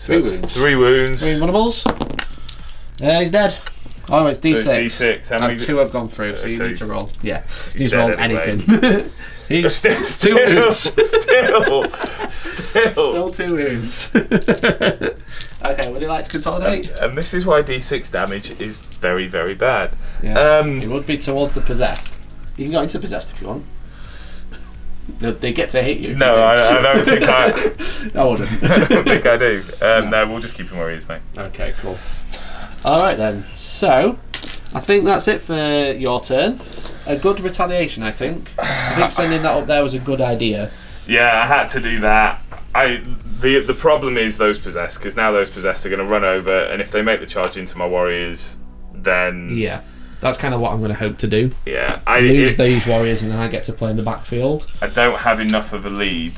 S3: So
S8: 3 wounds.
S3: 3 wounds.
S8: 3 invulnerables. He's dead. Oh, it's D6.
S3: So D6. How many?
S8: 2 have gone through, so you need to roll. Yeah, you need to
S3: dead
S8: roll
S3: anyway.
S8: anything. He's
S3: Still
S8: 2 wounds.
S3: Still
S8: 2 wounds. Okay, would you like to consolidate?
S3: And this is why D6 damage is very, very bad.
S8: Yeah. It would be towards the possessed. You can go into the possessed if you want. They get to hit you.
S3: No, I don't think I
S8: wouldn't.
S3: I don't think I do. No, we'll just keep him where he is, mate.
S8: Okay, cool. Alright then, so I think that's it for your turn. A good retaliation, I think. I think sending that up there was a good idea.
S3: Yeah, I had to do that. The problem is those possessed, because now those possessed are going to run over, and if they make the charge into my warriors, then...
S8: Yeah, that's kind of what I'm going to hope to do.
S3: Yeah.
S8: Lose these warriors and then I get to play in the backfield.
S3: I don't have enough of a lead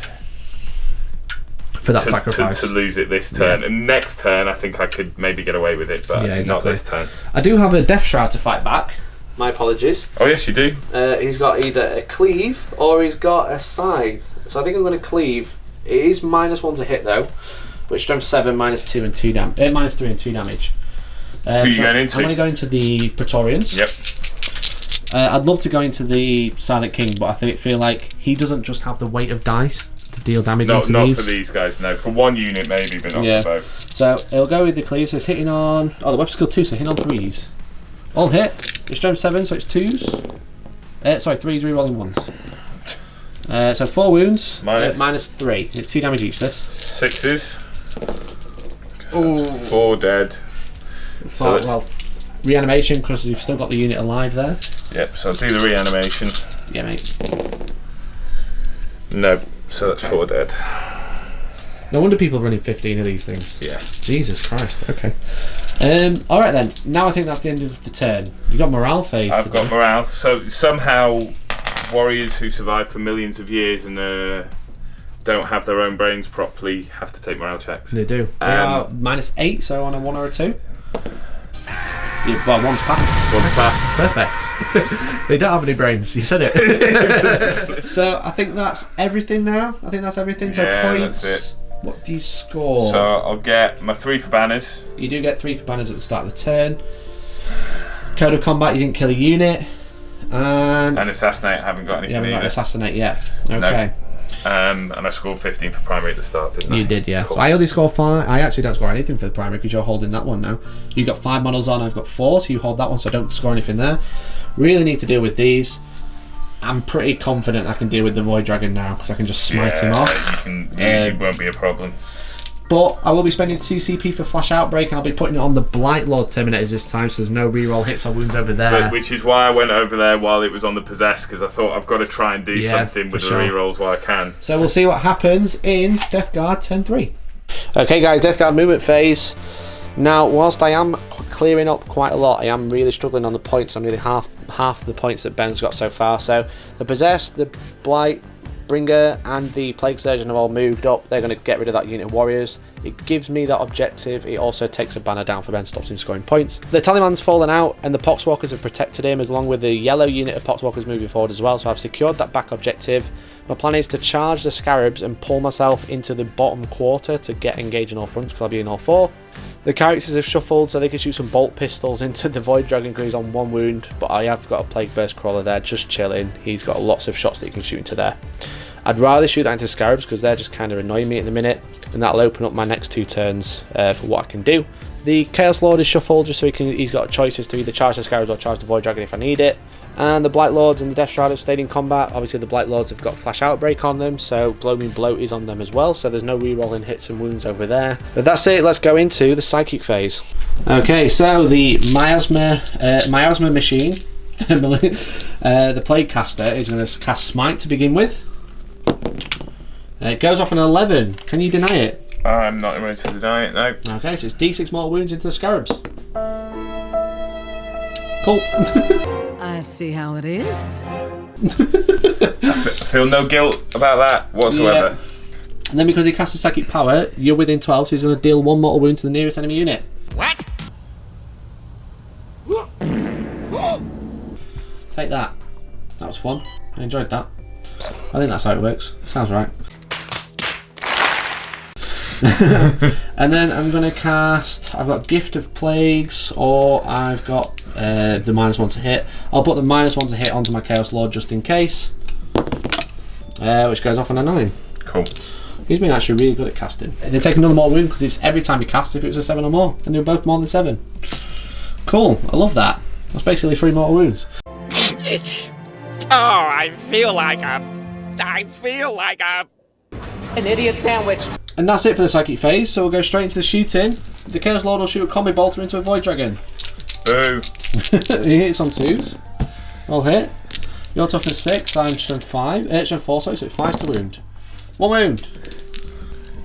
S8: for that sacrifice.
S3: To lose it this turn. Yeah. And next turn, I think I could maybe get away with it, but
S8: yeah, exactly.
S3: Not this turn.
S8: I do have a Death Shroud to fight back. My apologies.
S3: Oh, yes, you do.
S8: He's got either a cleave or he's got a scythe. So I think I'm going to cleave. It is -1 to hit though, which strength 7, -2 and 2 damage. -3 and 2 damage.
S3: Who are you going into?
S8: I'm going to go into the Praetorians.
S3: Yep.
S8: I'd love to go into the Silent King, but I feel like he doesn't just have the weight of dice to deal damage into
S3: not
S8: these.
S3: For these guys, no. For one unit maybe, but not for both.
S8: So it'll go with the cleave. So it's hitting on. Oh, the weapon skill 2, so hitting on 3s. All hit. It's strength 7, so it's 2s. Sorry, 3s rerolling 1s. So 4 wounds. -3. It's 2 damage each. This
S3: 6s. Oh. 4 dead.
S8: Well, reanimation because you've still got the unit alive there.
S3: Yep. So I'll do the reanimation.
S8: Yeah, mate.
S3: No. So that's 4 dead.
S8: No wonder people are running 15 of these things.
S3: Yeah.
S8: Jesus Christ. Okay. Alright then. Now I think that's the end of the turn. You got morale phase.
S3: I've got morale. So somehow warriors who survive for millions of years and don't have their own brains properly have to take morale checks.
S8: They do. They are -8, so on a 1 or a 2. Well, one's passed.
S3: One's passed.
S8: Perfect. They don't have any brains. You said it. So I think that's everything now. I think that's everything. So points.
S3: That's it.
S8: What do you score?
S3: So I'll get my 3 for banners.
S8: You do get 3 for banners at the start of the turn. Code of combat, you didn't kill a unit. And
S3: assassinate, I haven't got anything.
S8: You haven't got
S3: either.
S8: assassinate yet. Okay.
S3: No. And I scored 15 for primary at the start, didn't I?
S8: You did, yeah.
S3: Cool.
S8: So I only score 5. I actually don't score anything for the primary because you're holding that one now. You got 5 models on, I've got 4, so you hold that one, so I don't score anything there. Really need to deal with these. I'm pretty confident I can deal with the Void Dragon now because I can just smite him off.
S3: It won't be a problem.
S8: But I will be spending 2 CP for Flash Outbreak and I'll be putting it on the Blight Lord Terminators this time, so there's no reroll hits or wounds over there.
S3: Which is why I went over there while it was on the Possessed, because I thought I've got to try and do something with the rerolls while I can.
S8: So we'll see what happens in Death Guard turn 3. Okay guys, Death Guard movement phase. Now, whilst I am clearing up quite a lot, I am really struggling on the points. I'm nearly half the points that Ben's got so far. So the Possessed, the Blight Bringer and the Plague Surgeon have all moved up. They're going to get rid of that unit of warriors. It gives me that objective. It also takes a banner down for Ben, stops him scoring points. The Tallyman's fallen out and the Poxwalkers have protected him, as along with the yellow unit of Poxwalkers moving forward as well. So I've secured that back objective. My plan is to charge the Scarabs and pull myself into the bottom quarter to get engaged in all fronts, because I'll be in all 4. The characters have shuffled so they can shoot some bolt pistols into the Void Dragon because he's on 1 wound, but I have got a Plague Burst Crawler there just chilling. He's got lots of shots that he can shoot into there. I'd rather shoot that into Scarabs because they're just kind of annoying me at the minute, and that'll open up my next 2 turns for what I can do. The Chaos Lord is shuffled just so he's got choices to either charge the Scarabs or charge the Void Dragon if I need it. And the Blight Lords and the Death Shroud have stayed in combat. Obviously the Blight Lords have got Flash Outbreak on them, so Gloaming Bloat is on them as well, so there's no rerolling hits and wounds over there. But that's it, let's go into the Psychic phase. Okay, so the Miasma Machine, the Plague Caster, is going to cast Smite to begin with. It goes off an 11. Can you deny it?
S3: I'm not ready to deny it, no.
S8: Okay, so it's D6 mortal wounds into the Scarabs. Cool.
S2: I see how it is.
S3: I feel no guilt about that whatsoever.
S8: Yeah. And then because he casts a Psychic Power, you're within 12, so he's going to deal 1 mortal wound to the nearest enemy unit.
S6: What?
S8: Take that. That was fun. I enjoyed that. I think that's how it works. Sounds right. And then I'm going to cast, I've got Gift of Plagues, or I've got the -1 to hit. I'll put the -1 to hit onto my Chaos Lord just in case, which goes off on a 9.
S3: Cool.
S8: He's been actually really good at casting. They take another mortal wound because it's every time he casts if it was a 7 or more, and they were both more than 7. Cool, I love that. That's basically 3 mortal wounds.
S7: Oh, I feel like
S2: An idiot sandwich.
S8: And that's it for the psychic phase, so we'll go straight into the shooting. The Chaos Lord will shoot a combi bolter into a Void Dragon.
S3: Boo.
S8: He hits on 2s. I'll hit. Your toughness 6, I'm strength 5. Strength 4, sorry, so it's 5 to wound. 1 wound.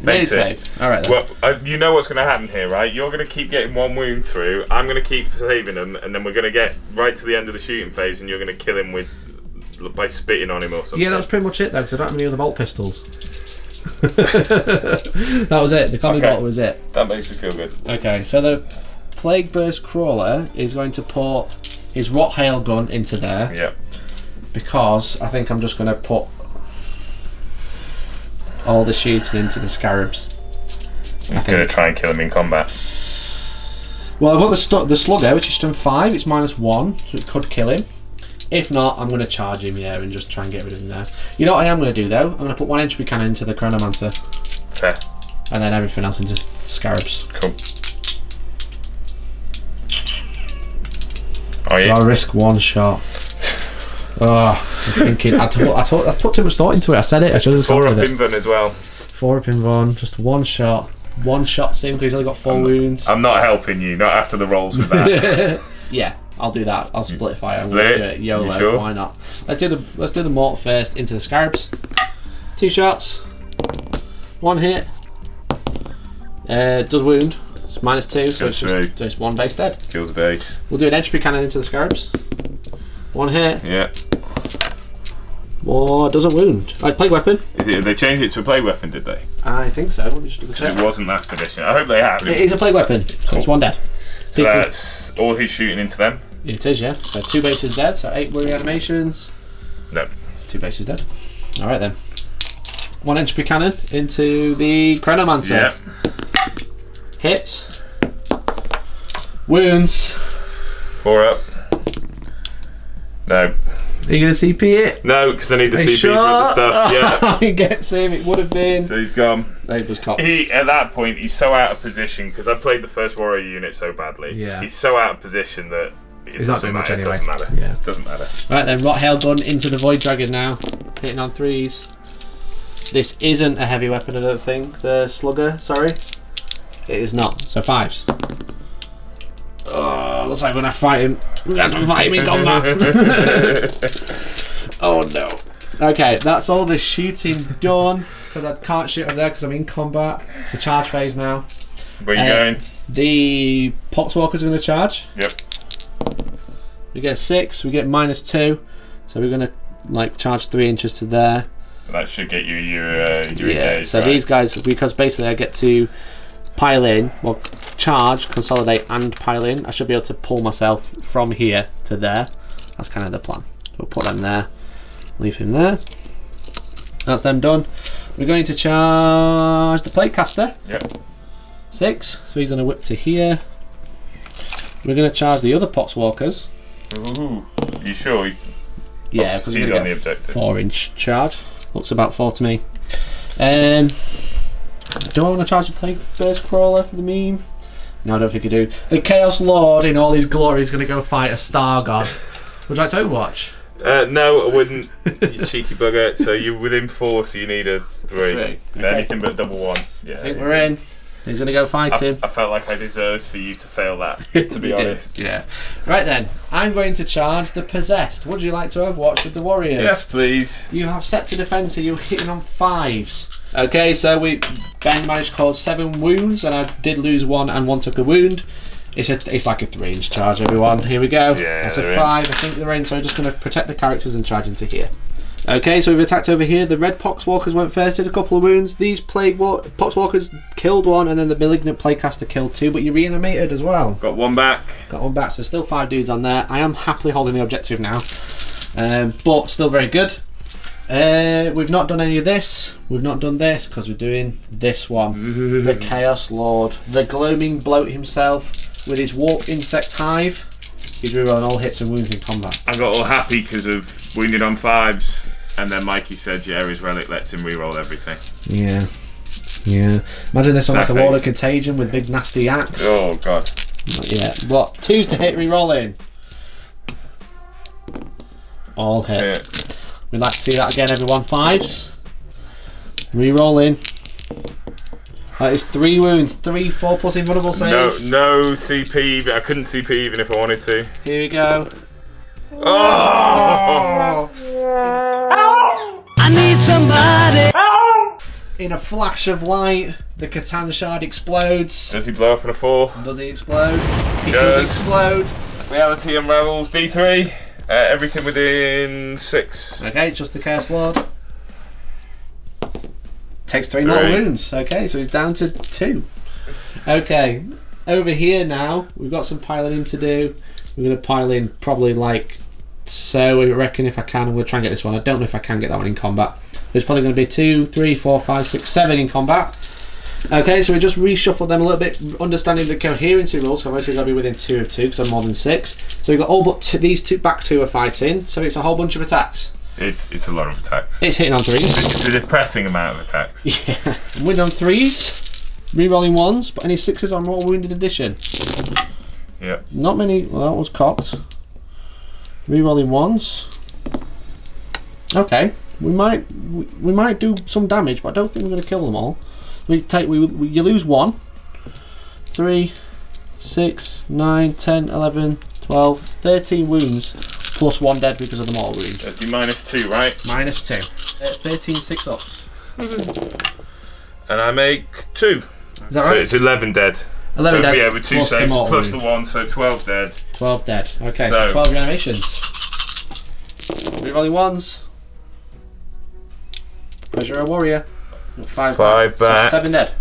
S8: Really safe. Alright then.
S3: Well, you know what's going to happen here, right? You're going to keep getting 1 wound through. I'm going to keep saving them, and then we're going to get right to the end of the shooting phase, and you're going to kill him by spitting on him or something.
S8: Yeah, that's pretty much it though, because I don't have any other bolt pistols. That was it. The combi bolter was it.
S3: That makes me feel good.
S8: Okay, so the Plague Burst Crawler is going to put his Rot Hail gun into there.
S3: Yeah.
S8: Because I think I'm just going to put all the shooting into the Scarabs.
S3: You're going to try and kill him in combat.
S8: Well, I've got the Slugger, which is strength 5. It's -1, so it could kill him. If not, I'm going to charge him, yeah, and just try and get rid of him there. You know what I am going to do, though? I'm going to put 1 entropy cannon into the Chronomancer.
S3: Fair.
S8: And then everything else into the Scarabs.
S3: Cool. Are you?
S8: I'll risk 1 shot. Oh, I'm thinking. I put too much thought into it. I said it. I should have just gone with it.
S3: 4 up Invon as well.
S8: 4 up Invon. Just 1 shot. 1 shot sim because he's only got 4 wounds.
S3: I'm not helping you. Not after the rolls with that.
S8: Yeah, I'll do that. I'll split fire.
S3: Split
S8: We'll
S3: it?
S8: do it. YOLO.
S3: You sure?
S8: Why not? Let's do the mortar first into the Scarabs. 2 shots. 1 hit. Does wound. It's -2, so it's just 1 base dead.
S3: Kills the base.
S8: We'll do an entropy cannon into the Scarabs. 1 hit.
S3: Yeah.
S8: Or doesn't wound. Right, plague weapon.
S3: They changed it to a plague weapon, did they?
S8: I think so. Let me just double
S3: Because
S8: check.
S3: it wasn't last edition. I hope they have.
S8: It is a plague weapon. So it's 1 dead.
S3: So that's all he's shooting into them?
S8: It is, yeah. So 2 bases dead, so 8 worry animations.
S3: No.
S8: 2 bases dead. Alright then. 1 entropy cannon into the Chronomancer.
S3: Yeah.
S8: Hits. Wounds.
S3: 4 up. No.
S8: Are you going to CP it?
S3: No, because I need the CP for other stuff. Yeah.
S8: He gets him, it would have been.
S3: So he's gone.
S8: It was cocked.
S3: At that point, he's so out of position because I played the first warrior unit so badly.
S8: Yeah.
S3: He's so out of position that
S8: He's not doing much anyway.
S3: It doesn't matter.
S8: Yeah.
S3: It doesn't matter.
S8: Right then, Rot Hail gun into the Void Dragon now. Hitting on 3s. This isn't a heavy weapon, I don't think. The Slugger, sorry. It is not. So 5s. Oh, looks like we're going to fight him. We're going to fight him in combat. Oh no. Okay, that's all the shooting done. Because I can't shoot over there because I'm in combat. It's a charge phase now.
S3: Where are you going?
S8: The Poxwalkers are going to charge.
S3: Yep.
S8: We get 6, we get -2. So we're going to like charge 3 inches to there.
S3: That should get you your engage,
S8: so
S3: right?
S8: these guys, because basically I get to pile in, well, charge, consolidate and pile in. I should be able to pull myself from here to there. That's kind of the plan. So we'll put them there, leave him there. That's them done. We're going to charge the Plaguecaster.
S3: Yep.
S8: 6, so he's going to whip to here. We're going to charge the other Poxwalkers.
S3: Ooh, you sure?
S8: Yeah, because
S3: he's
S8: we're
S3: on
S8: going
S3: the
S8: to get
S3: objective.
S8: 4-inch charge. Looks about 4 to me. Do I want to charge the Plague Burst Crawler for the meme? No, I don't think I do. The Chaos Lord in all his glory is going to go fight a Star God. Would you like to Overwatch?
S3: No, I wouldn't. You cheeky bugger. So you're within 4, so you need a 3.
S8: Okay.
S3: Anything but double 1. Yeah.
S8: I think we're in. He's going to go fight him.
S3: I felt like I deserved for you to fail that, to be honest.
S8: Yeah. Right then, I'm going to charge the Possessed. Would you like to Overwatch with the Warriors?
S3: Yes, please.
S8: You have set to defend, so you're hitting on 5s. Okay, so Ben managed to cause 7 wounds, and I did lose 1, and 1 took a wound. It's like a 3-inch charge, everyone. Here we go.
S3: Yeah,
S8: that's a
S3: they're
S8: 5. I think they're in, so I'm just going to protect the characters and charge into here. Okay, so we've attacked over here. The red Poxwalkers went first, did a couple of wounds. These Poxwalkers killed 1, and then the Malignant Plaguecaster killed 2, but you reanimated as well.
S3: Got 1 back.
S8: Got 1 back, so still 5 dudes on there. I am happily holding the objective now, but still very good. We've not done any of this. We've not done this because we're doing this one. The Chaos Lord, the gloaming bloat himself with his warp insect hive. He's rerolling all hits and wounds in combat.
S3: I got all happy because of wounded on 5s, and then Mikey said, yeah, his relic lets him reroll everything.
S8: Yeah. Yeah. Imagine this on like a
S3: Exactly.
S8: wall of contagion with big nasty axe.
S3: Oh god.
S8: Yeah. What? 2s to hit, re-rolling. All hit.
S3: Yeah.
S8: We'd like to see that again, everyone. 5s. Re-rolling. That is 3 wounds. 3 4+ invulnerable saves.
S3: No CP. I couldn't CP even if I wanted to.
S8: Here we go.
S3: Oh!
S2: I need somebody.
S8: In a flash of light, the Catan shard explodes.
S3: Does he blow up in a 4?
S8: Does he explode? He
S3: Does.
S8: does explode.
S3: Reality unravels. D3. Everything within 6.
S8: Okay, just the Chaos Lord. Takes 3 more wounds. Okay, so he's down to 2. Okay, over here now, we've got some piling in to do. We're going to pile in probably like so. I reckon if I can, I'm going to try and get this one. I don't know if I can get that one in combat. There's probably going to be 2, 3, 4, 5, 6, 7 in combat. Okay, so we just reshuffled them a little bit, understanding the coherency rules. So I've obviously got to be within 2 of 2 because I'm more than 6. So we've got all but these back 2 are fighting. So it's a whole bunch of attacks.
S3: It's a lot of attacks.
S8: It's hitting on 3s.
S3: It's a depressing amount of attacks.
S8: Yeah. Win on 3s. Re-rolling 1s, but any 6s on more wounded addition.
S3: Yep.
S8: Not many. Well, that was cocked. Re-rolling 1s. Okay. We might do some damage, but I don't think we're going to kill them all. You lose 1. 3, 6, 9, 10, 11, 12, 13 wounds, plus 1 dead because of the mortal wound.
S3: That'd be -2, right?
S8: -2. 13 6-ups.
S3: And I make 2.
S8: Is that
S3: So
S8: right?
S3: it's 11 dead.
S8: 11
S3: so
S8: dead.
S3: Yeah, with 2
S8: plus the
S3: saves
S8: mortal
S3: plus
S8: wound.
S3: the 1, so 12 dead.
S8: 12 dead. Okay, so 12 reanimations. Re-rolling 1s. Pleasure a warrior. 5
S3: back.
S8: So 7 dead.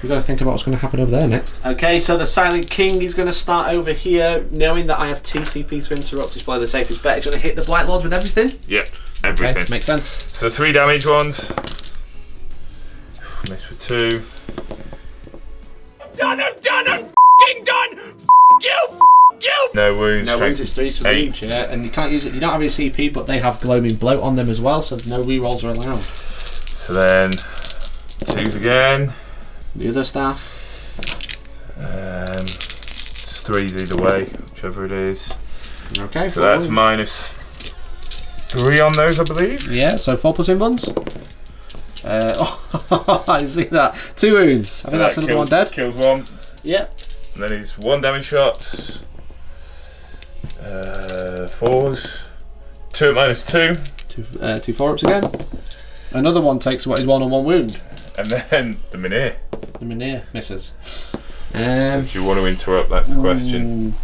S8: We've got to think about what's going to happen over there next. Okay, so the Silent King is going to start over here, knowing that I have TCP to interrupt. It's probably the safest bet. He's going to hit the Blight Lords with everything.
S3: Yep, everything.
S8: Okay, makes sense.
S3: So 3 damage ones. Miss with 2.
S2: I'm f***ing done. You.
S3: No wounds.
S8: No wounds,
S3: strength
S8: it's 3 for
S3: 8.
S8: each, yeah, and you can't use it. You don't have any CP, but they have gloaming bloat on them as well, so no rerolls are allowed.
S3: So then 2s again.
S8: The other staff.
S3: It's 3s either way, whichever it is.
S8: Okay.
S3: So that's -3 on those, I believe.
S8: Yeah, so 4+ invuns. I see that. 2 wounds. I think that's another one dead.
S3: Kills 1.
S8: Yeah.
S3: And then he's 1 damage shots. 4s. 2 at -2.
S8: 2 4-ups again. Another one takes what is 1 on 1 wound.
S3: And then the Mynir.
S8: The Mynir misses.
S3: Do you want to interrupt? That's the question.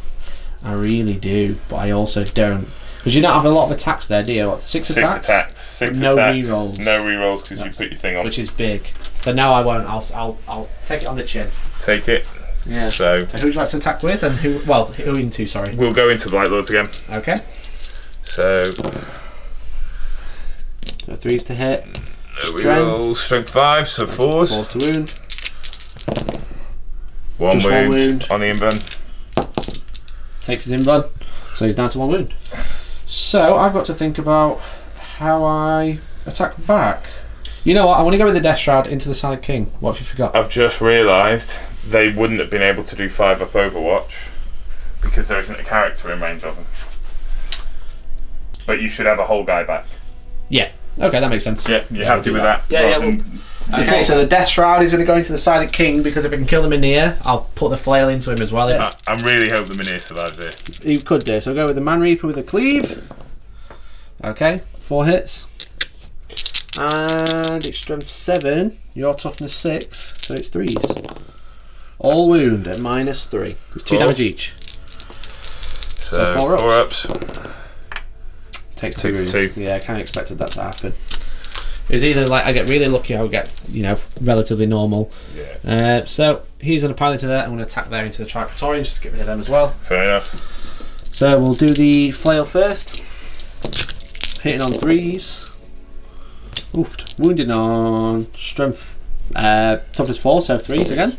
S8: I really do, but I also don't. Because you don't have a lot of attacks there, do you? What, 6 attacks?
S3: 6 attacks. 6
S8: No
S3: attacks.
S8: rerolls.
S3: No rerolls because you put your thing on.
S8: Which is big. So no, I won't. I'll take it on the chin.
S3: Take it.
S8: Yeah.
S3: So
S8: who would you like to attack with, and who? Well, who into? Sorry.
S3: we'll go into Blight Lords again.
S8: Okay.
S3: So
S8: 3s to hit.
S3: we roll strength 5, so 4s.
S8: 4s to wound.
S3: 1
S8: Just 1
S3: wound
S8: wound.
S3: on the invuln.
S8: Takes his invuln, so he's down to 1 wound. So I've got to think about how I attack back. You know what? I want to go with the Death Shroud into the Silent King. What have you forgot?
S3: I've just realised they wouldn't have been able to do 5-up Overwatch because there isn't a character in range of them. But you should have a whole guy back.
S8: Yeah. Okay, that makes sense.
S3: Yeah, you're
S8: we'll
S3: happy
S8: do
S3: with
S8: that.
S3: that?
S8: Yeah,
S3: rather
S8: yeah.
S3: than-
S8: Okay, so the Death Shroud is going to go into the Silent King because if I can kill him in here, I'll put the flail into him as well. Yeah.
S3: I'm really hoping the Mynir survives here.
S8: You could do. So I'll go with the Man Reaper with a cleave. Okay, 4 hits. And it's strength 7, your toughness 6, so it's 3s. All wound at -3. It's 2 damage each.
S3: So
S8: 4
S3: 4-ups.
S8: Takes 2 wounds.
S3: 2.
S8: Yeah, I kind of expected that to happen. It was either like I get really lucky, I'll get, relatively normal.
S3: Yeah.
S8: So he's going to pile into there. I'm going to attack there into the Tri-Praetorians just to get rid of them as well.
S3: Fair enough.
S8: So we'll do the flail first. Hitting on 3s. Oofed. Wounded on strength. Toughness 4, so 3s again.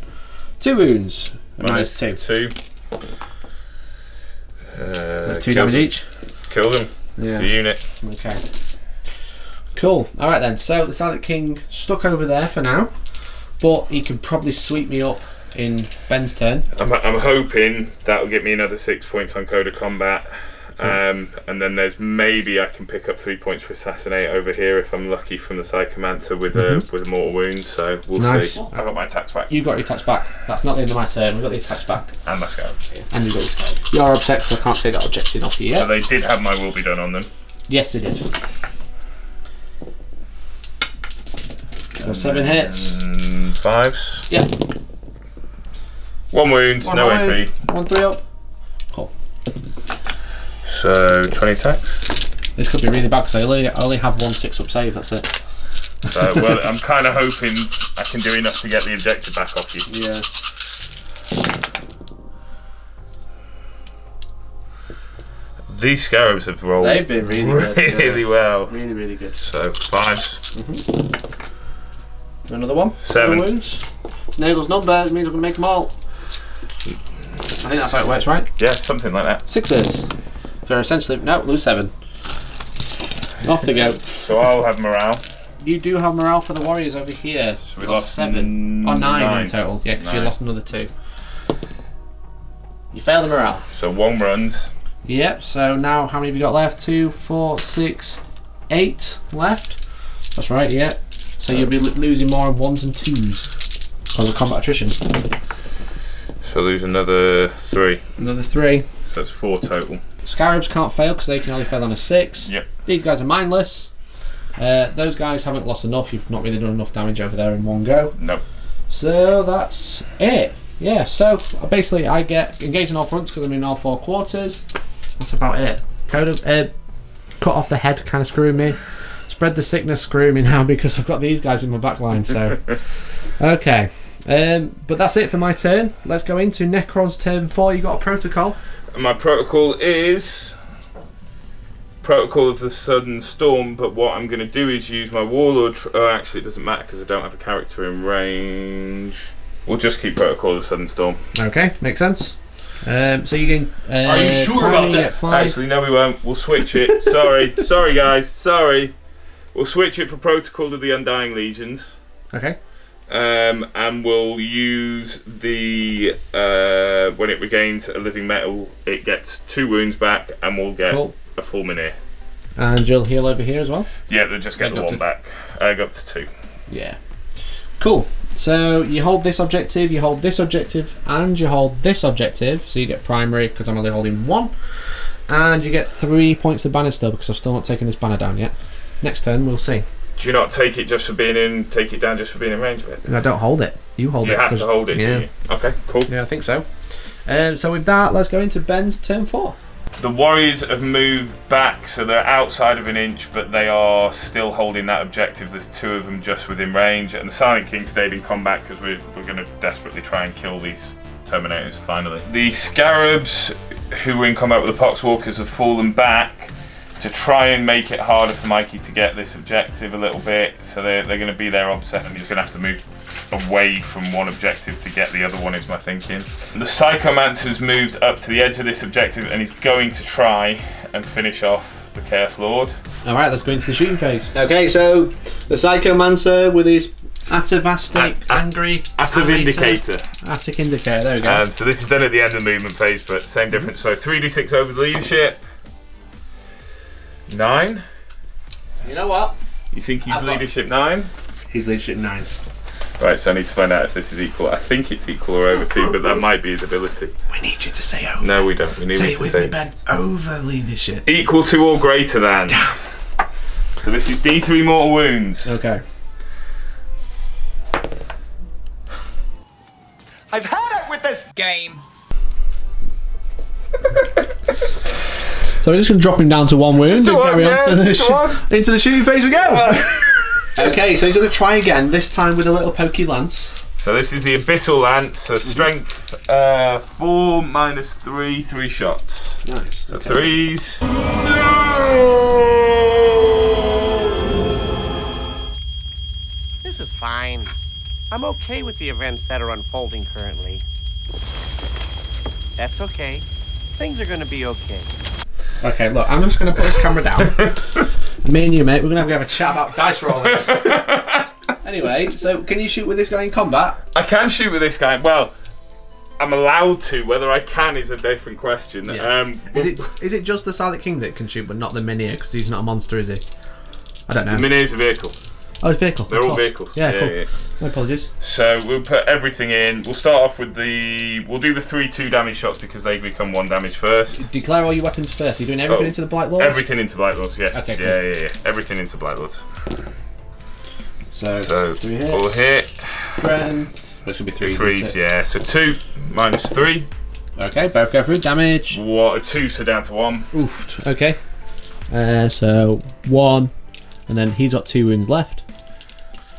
S8: 2 wounds. -2.
S3: 2.
S8: That's 2 damage each.
S3: Kill them.
S8: Yeah.
S3: It's a unit.
S8: Okay. Cool. Alright then, so the Silent King stuck over there for now. but he can probably sweep me up in Ben's turn.
S3: I'm hoping that'll get me another 6 points on Code of Combat. And then there's maybe I can pick up 3 points for Assassinate over here if I'm lucky from the Psychomancer with a mortal wound. So we'll see. I got my attacks back.
S8: You got your attacks back. That's not the end of my turn. We got the attacks back.
S3: And my Scarab.
S8: And you got your Scarab. You're upset because I can't say that objective off you yet.
S3: So they did have my will be done on them.
S8: Yes, they did. So 7 hits.
S3: 5s.
S8: Yep.
S3: 1 wound, no AP.
S8: 1 3 up. Cool.
S3: So 20 attacks.
S8: This could be really bad because I only have 1 6 up save. That's it.
S3: Well, I'm kind of hoping I can do enough to get the objective back off you.
S8: Yeah.
S3: These Scarabs have rolled.
S8: They've been
S3: really well.
S8: Really, really good.
S3: So 5s.
S8: Another one.
S3: 7
S8: wounds. Nagel's number means I can make them all. I think that's how it works, right?
S3: Yeah, something like that.
S8: 6s. Very essentially, no, lose 7. Off they go.
S3: So I'll have morale.
S8: You do have morale for the Warriors over here.
S3: So we lost
S8: 7. Or 9 in total. Yeah, because you lost another 2. You fail the morale.
S3: So 1 runs.
S8: Yep, so now how many have you got left? 2, 4, 6, 8 left. That's right, yeah. So you'll be losing more on 1s and 2s on the combat attrition.
S3: So lose another 3.
S8: Another 3.
S3: So that's 4 total.
S8: Scarabs can't fail because they can only fail on a 6.
S3: Yep.
S8: These guys are mindless. Those guys haven't lost enough. You've not really done enough damage over there in one go.
S3: Nope.
S8: So that's it. Yeah, so basically I get engaged on all fronts because I'm in all 4 quarters. That's about it. Cut off the head, kind of screwing me. Spread the sickness, screwing me now because I've got these guys in my back line. So, okay. But that's it for my turn. Let's go into Necron's turn 4. You got a protocol?
S3: My protocol is Protocol of the Sudden Storm, but what I'm going to do is use my Warlord. Actually, it doesn't matter because I don't have a character in range. We'll just keep Protocol of the Sudden Storm.
S8: Okay, makes sense. So you can.
S4: Are you sure about that?
S3: Actually, no, we won't. We'll switch it. Sorry, guys. Sorry. We'll switch it for Protocol of the Undying Legions.
S8: Okay.
S3: And we'll use the when it regains a living metal, it gets 2 wounds back, and we'll get a fulminate.
S8: And you'll heal over here as well.
S3: Yeah, they'll just get the 1 back. Go up to 2.
S8: Yeah. Cool. So you hold this objective, you hold this objective, and you hold this objective. So you get primary because I'm only holding 1, and you get 3 points to banner still because I've still not taken this banner down yet. Next turn, we'll see.
S3: Do you not take it just for being in? Take it down just for being in range of it?
S8: I don't hold it. You hold it.
S3: You have to hold it.
S8: Yeah.
S3: Do you? Okay. Cool.
S8: Yeah, I think so. So with that, let's go into Ben's turn 4.
S3: The Warriors have moved back, so they're outside of an inch, but they are still holding that objective. There's 2 of them just within range, and the Silent King stayed in combat because we're going to desperately try and kill these Terminators finally. The Scarabs, who were in combat with the Poxwalkers, have fallen back to try and make it harder for Mikey to get this objective a little bit. So they're going to be their obset, and he's going to have to move away from one objective to get the other one, is my thinking. The Psychomancer's moved up to the edge of this objective, and he's going to try and finish off the Chaos Lord.
S8: Alright, let's go into the shooting phase. Okay, so the Psychomancer with his Atavastic, angry...
S3: Attic Indicator.
S8: Attic Indicator, there we go.
S3: So this is done at the end of the movement phase, but same difference. So 3d6 over the leadership. 9.
S8: You know what?
S3: You think he's leadership 9?
S8: He's leadership 9.
S3: Right, so I need to find out if this is equal. I think it's equal or over 2, but that might be his ability.
S8: We need you to say over.
S3: No, we don't. We need
S8: say
S3: you
S8: it
S3: to
S8: with
S3: say
S8: me, Ben. Over leadership.
S3: Equal to or greater than.
S8: Damn.
S3: So this is D3 mortal wounds.
S8: Okay.
S2: I've had it with this
S6: game.
S8: So we're just going to drop him down to 1 wound and carry on to into the shooting phase we go. Okay, so he's going to try again, this time with a little pokey lance.
S3: So this is the Abyssal Lance, so strength 4 minus 3, 3 shots.
S8: Nice.
S3: So 3s.
S9: This is fine. I'm okay with the events that are unfolding currently. That's okay. Things are gonna be okay.
S8: Okay, look, I'm just going to put this camera down. Me and you, mate, we're going to have a chat about dice rolling. Anyway, so can you shoot with this guy in combat?
S3: I can shoot with this guy. Well, I'm allowed to. Whether I can is a different question.
S8: Yes. Is it just the Silent King that can shoot, but not the Minier? Because he's not a monster, is he? I don't know.
S3: The Minier's a vehicle.
S8: Oh, it's a vehicle.
S3: They're all vehicles.
S8: Yeah, cool. My apologies.
S3: So we'll put everything in. We'll start off with we'll do the 3 2 damage shots because they become 1 damage first.
S8: Declare all your weapons first. You're doing everything into the Blight Lords?
S3: Everything into Blight Lords, yeah.
S8: Okay, cool.
S3: Yeah. Everything into Blight Lords.
S8: So 3 hits.
S3: All hit.
S8: Threaten. Which could be 3.
S3: 3s, yeah. So 2 minus 3.
S8: Okay, both go through. Damage.
S3: What? 2, so down to 1.
S8: Oof. Okay. So 1. And then he's got 2 wounds left.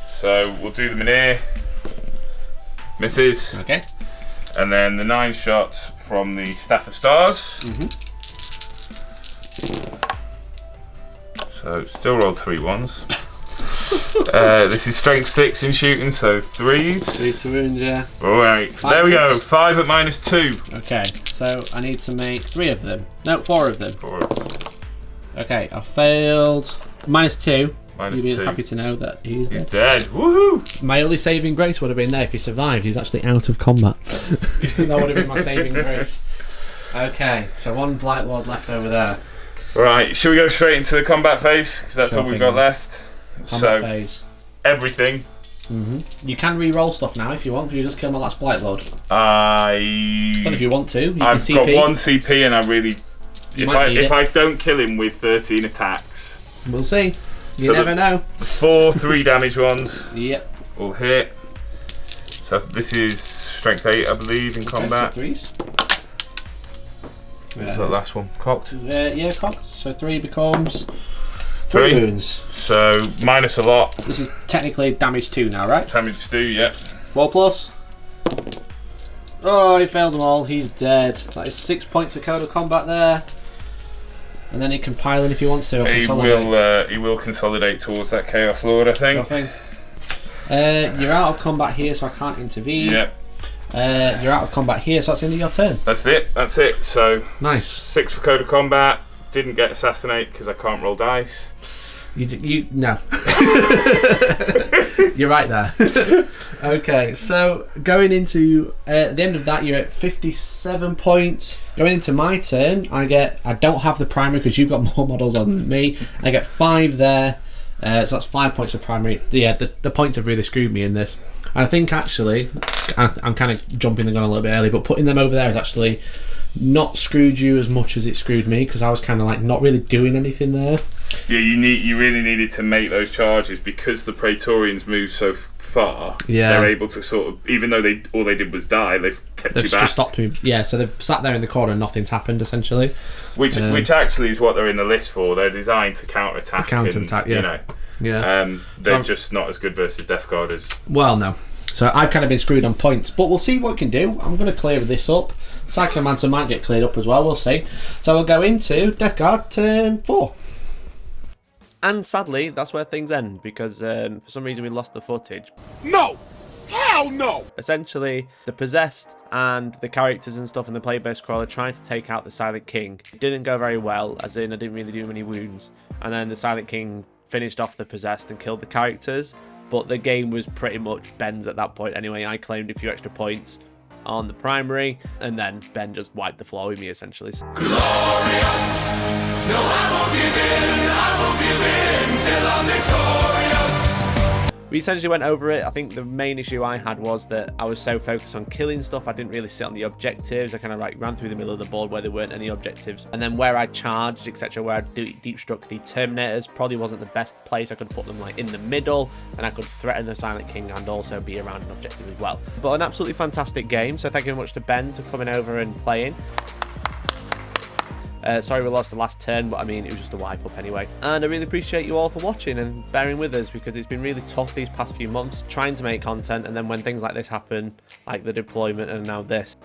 S3: So we'll do the Minier. Misses.
S8: Okay.
S3: And then the 9 shots from the Staff of Stars. So still rolled 3 1s. This is strength 6 in shooting, so 3s.
S8: 3 to wounds, yeah.
S3: Alright, there we go. 5 at minus 2.
S8: Okay, so I need to make 3 of them. No, 4 of them.
S3: 4.
S8: Okay, I failed. Minus 2.
S3: Minus
S8: You'd be
S3: 2.
S8: happy to know that he's dead.
S3: Dead. Woohoo!
S8: My only saving grace would have been there if he survived. He's actually out of combat. That would have been my saving grace. Okay, so 1 Blight Lord left over there.
S3: Right, should we go straight into the combat phase? Because that's all we've got left.
S8: Combat phase.
S3: Everything.
S8: You can re-roll stuff now if you want. You just kill my last Blight Lord.
S3: I
S8: don't know if you want to.
S3: I've got 1 CP and I really... If I don't kill him with 13 attacks...
S8: We'll see. You never know.
S3: 4 3 damage ones.
S8: Yep.
S3: All hit. So this is strength 8, I believe, in combat.
S8: So 3s.
S3: What was that last one? Cocked?
S8: Yeah, cocked. So 3 becomes
S3: 3
S8: wounds.
S3: So minus a lot.
S8: This is technically damage 2 now, right?
S3: Damage 2, yeah.
S8: 4 plus. Oh, he failed them all. He's dead. That is 6 points of code of combat there. And then he can pile in if he wants to.
S3: He will consolidate towards that Chaos Lord, I think.
S8: You're out of combat here, so I can't intervene.
S3: Yep.
S8: You're out of combat here, so that's the end of your turn.
S3: That's it. So
S8: nice.
S3: 6 for code of combat. Didn't get assassinate because I can't roll dice.
S8: No. You're right there. Okay, so going into the end of that, you're at 57 points. Going into my turn, I don't have the primary because you've got more models on me. I get 5 there, so that's 5 points of primary. Yeah, the points have really screwed me in this. And I think actually, I'm kind of jumping the gun a little bit early, but putting them over there is actually not screwed you as much as it screwed me because I was kind of like not really doing anything there.
S3: Yeah, you really needed to make those charges because the Praetorians move so far.
S8: Yeah,
S3: they're able to sort of, even though all they did was die, they've kept you back.
S8: Just stopped me. Yeah, so they've sat there in the corner and nothing's happened essentially.
S3: Which actually is what they're in the list for. They're designed to counterattack.
S8: Counterattack, yeah.
S3: They're just not as good versus Death Guard as.
S8: Well, no. So I've kind of been screwed on points, but we'll see what we can do. I'm going to clear this up. Psychomancer might get cleared up as well, we'll see. So we'll go into Death Guard turn 4.
S1: And sadly, that's where things end, because for some reason we lost the footage.
S2: No! Hell no!
S1: Essentially, the Possessed and the characters and stuff in the play-based crawler trying to take out the Silent King. It didn't go very well, as in I didn't really do many wounds. And then the Silent King finished off the Possessed and killed the characters. But the game was pretty much Ben's at that point anyway. I claimed a few extra points on the primary, and then Ben just wiped the floor with me, essentially.
S2: Glorious! No, I won't give in till I'm victorious!
S1: We essentially went over it. I think the main issue I had was that I was so focused on killing stuff, I didn't really sit on the objectives. I kind of ran through the middle of the board where there weren't any objectives. And then where I charged, etc., where I deep struck the Terminators, probably wasn't the best place. I could put them like in the middle, and I could threaten the Silent King and also be around an objective as well. But an absolutely fantastic game, so thank you very much to Ben for coming over and playing. Sorry we lost the last turn, but I mean, it was just a wipe up anyway. And I really appreciate you all for watching and bearing with us, because it's been really tough these past few months trying to make content, and then when things like this happen, like the deployment and now this.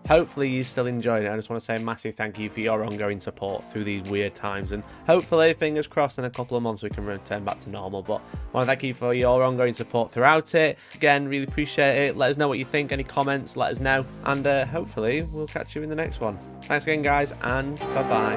S1: Hopefully you still enjoyed it. I just want to say a massive thank you for your ongoing support through these weird times, and hopefully, fingers crossed, in a couple of months we can return back to normal. But I want to thank you for your ongoing support throughout it. Again, really appreciate it. Let us know what you think. Any comments, let us know, and hopefully we'll catch you in the next one. Thanks again, guys, and bye bye.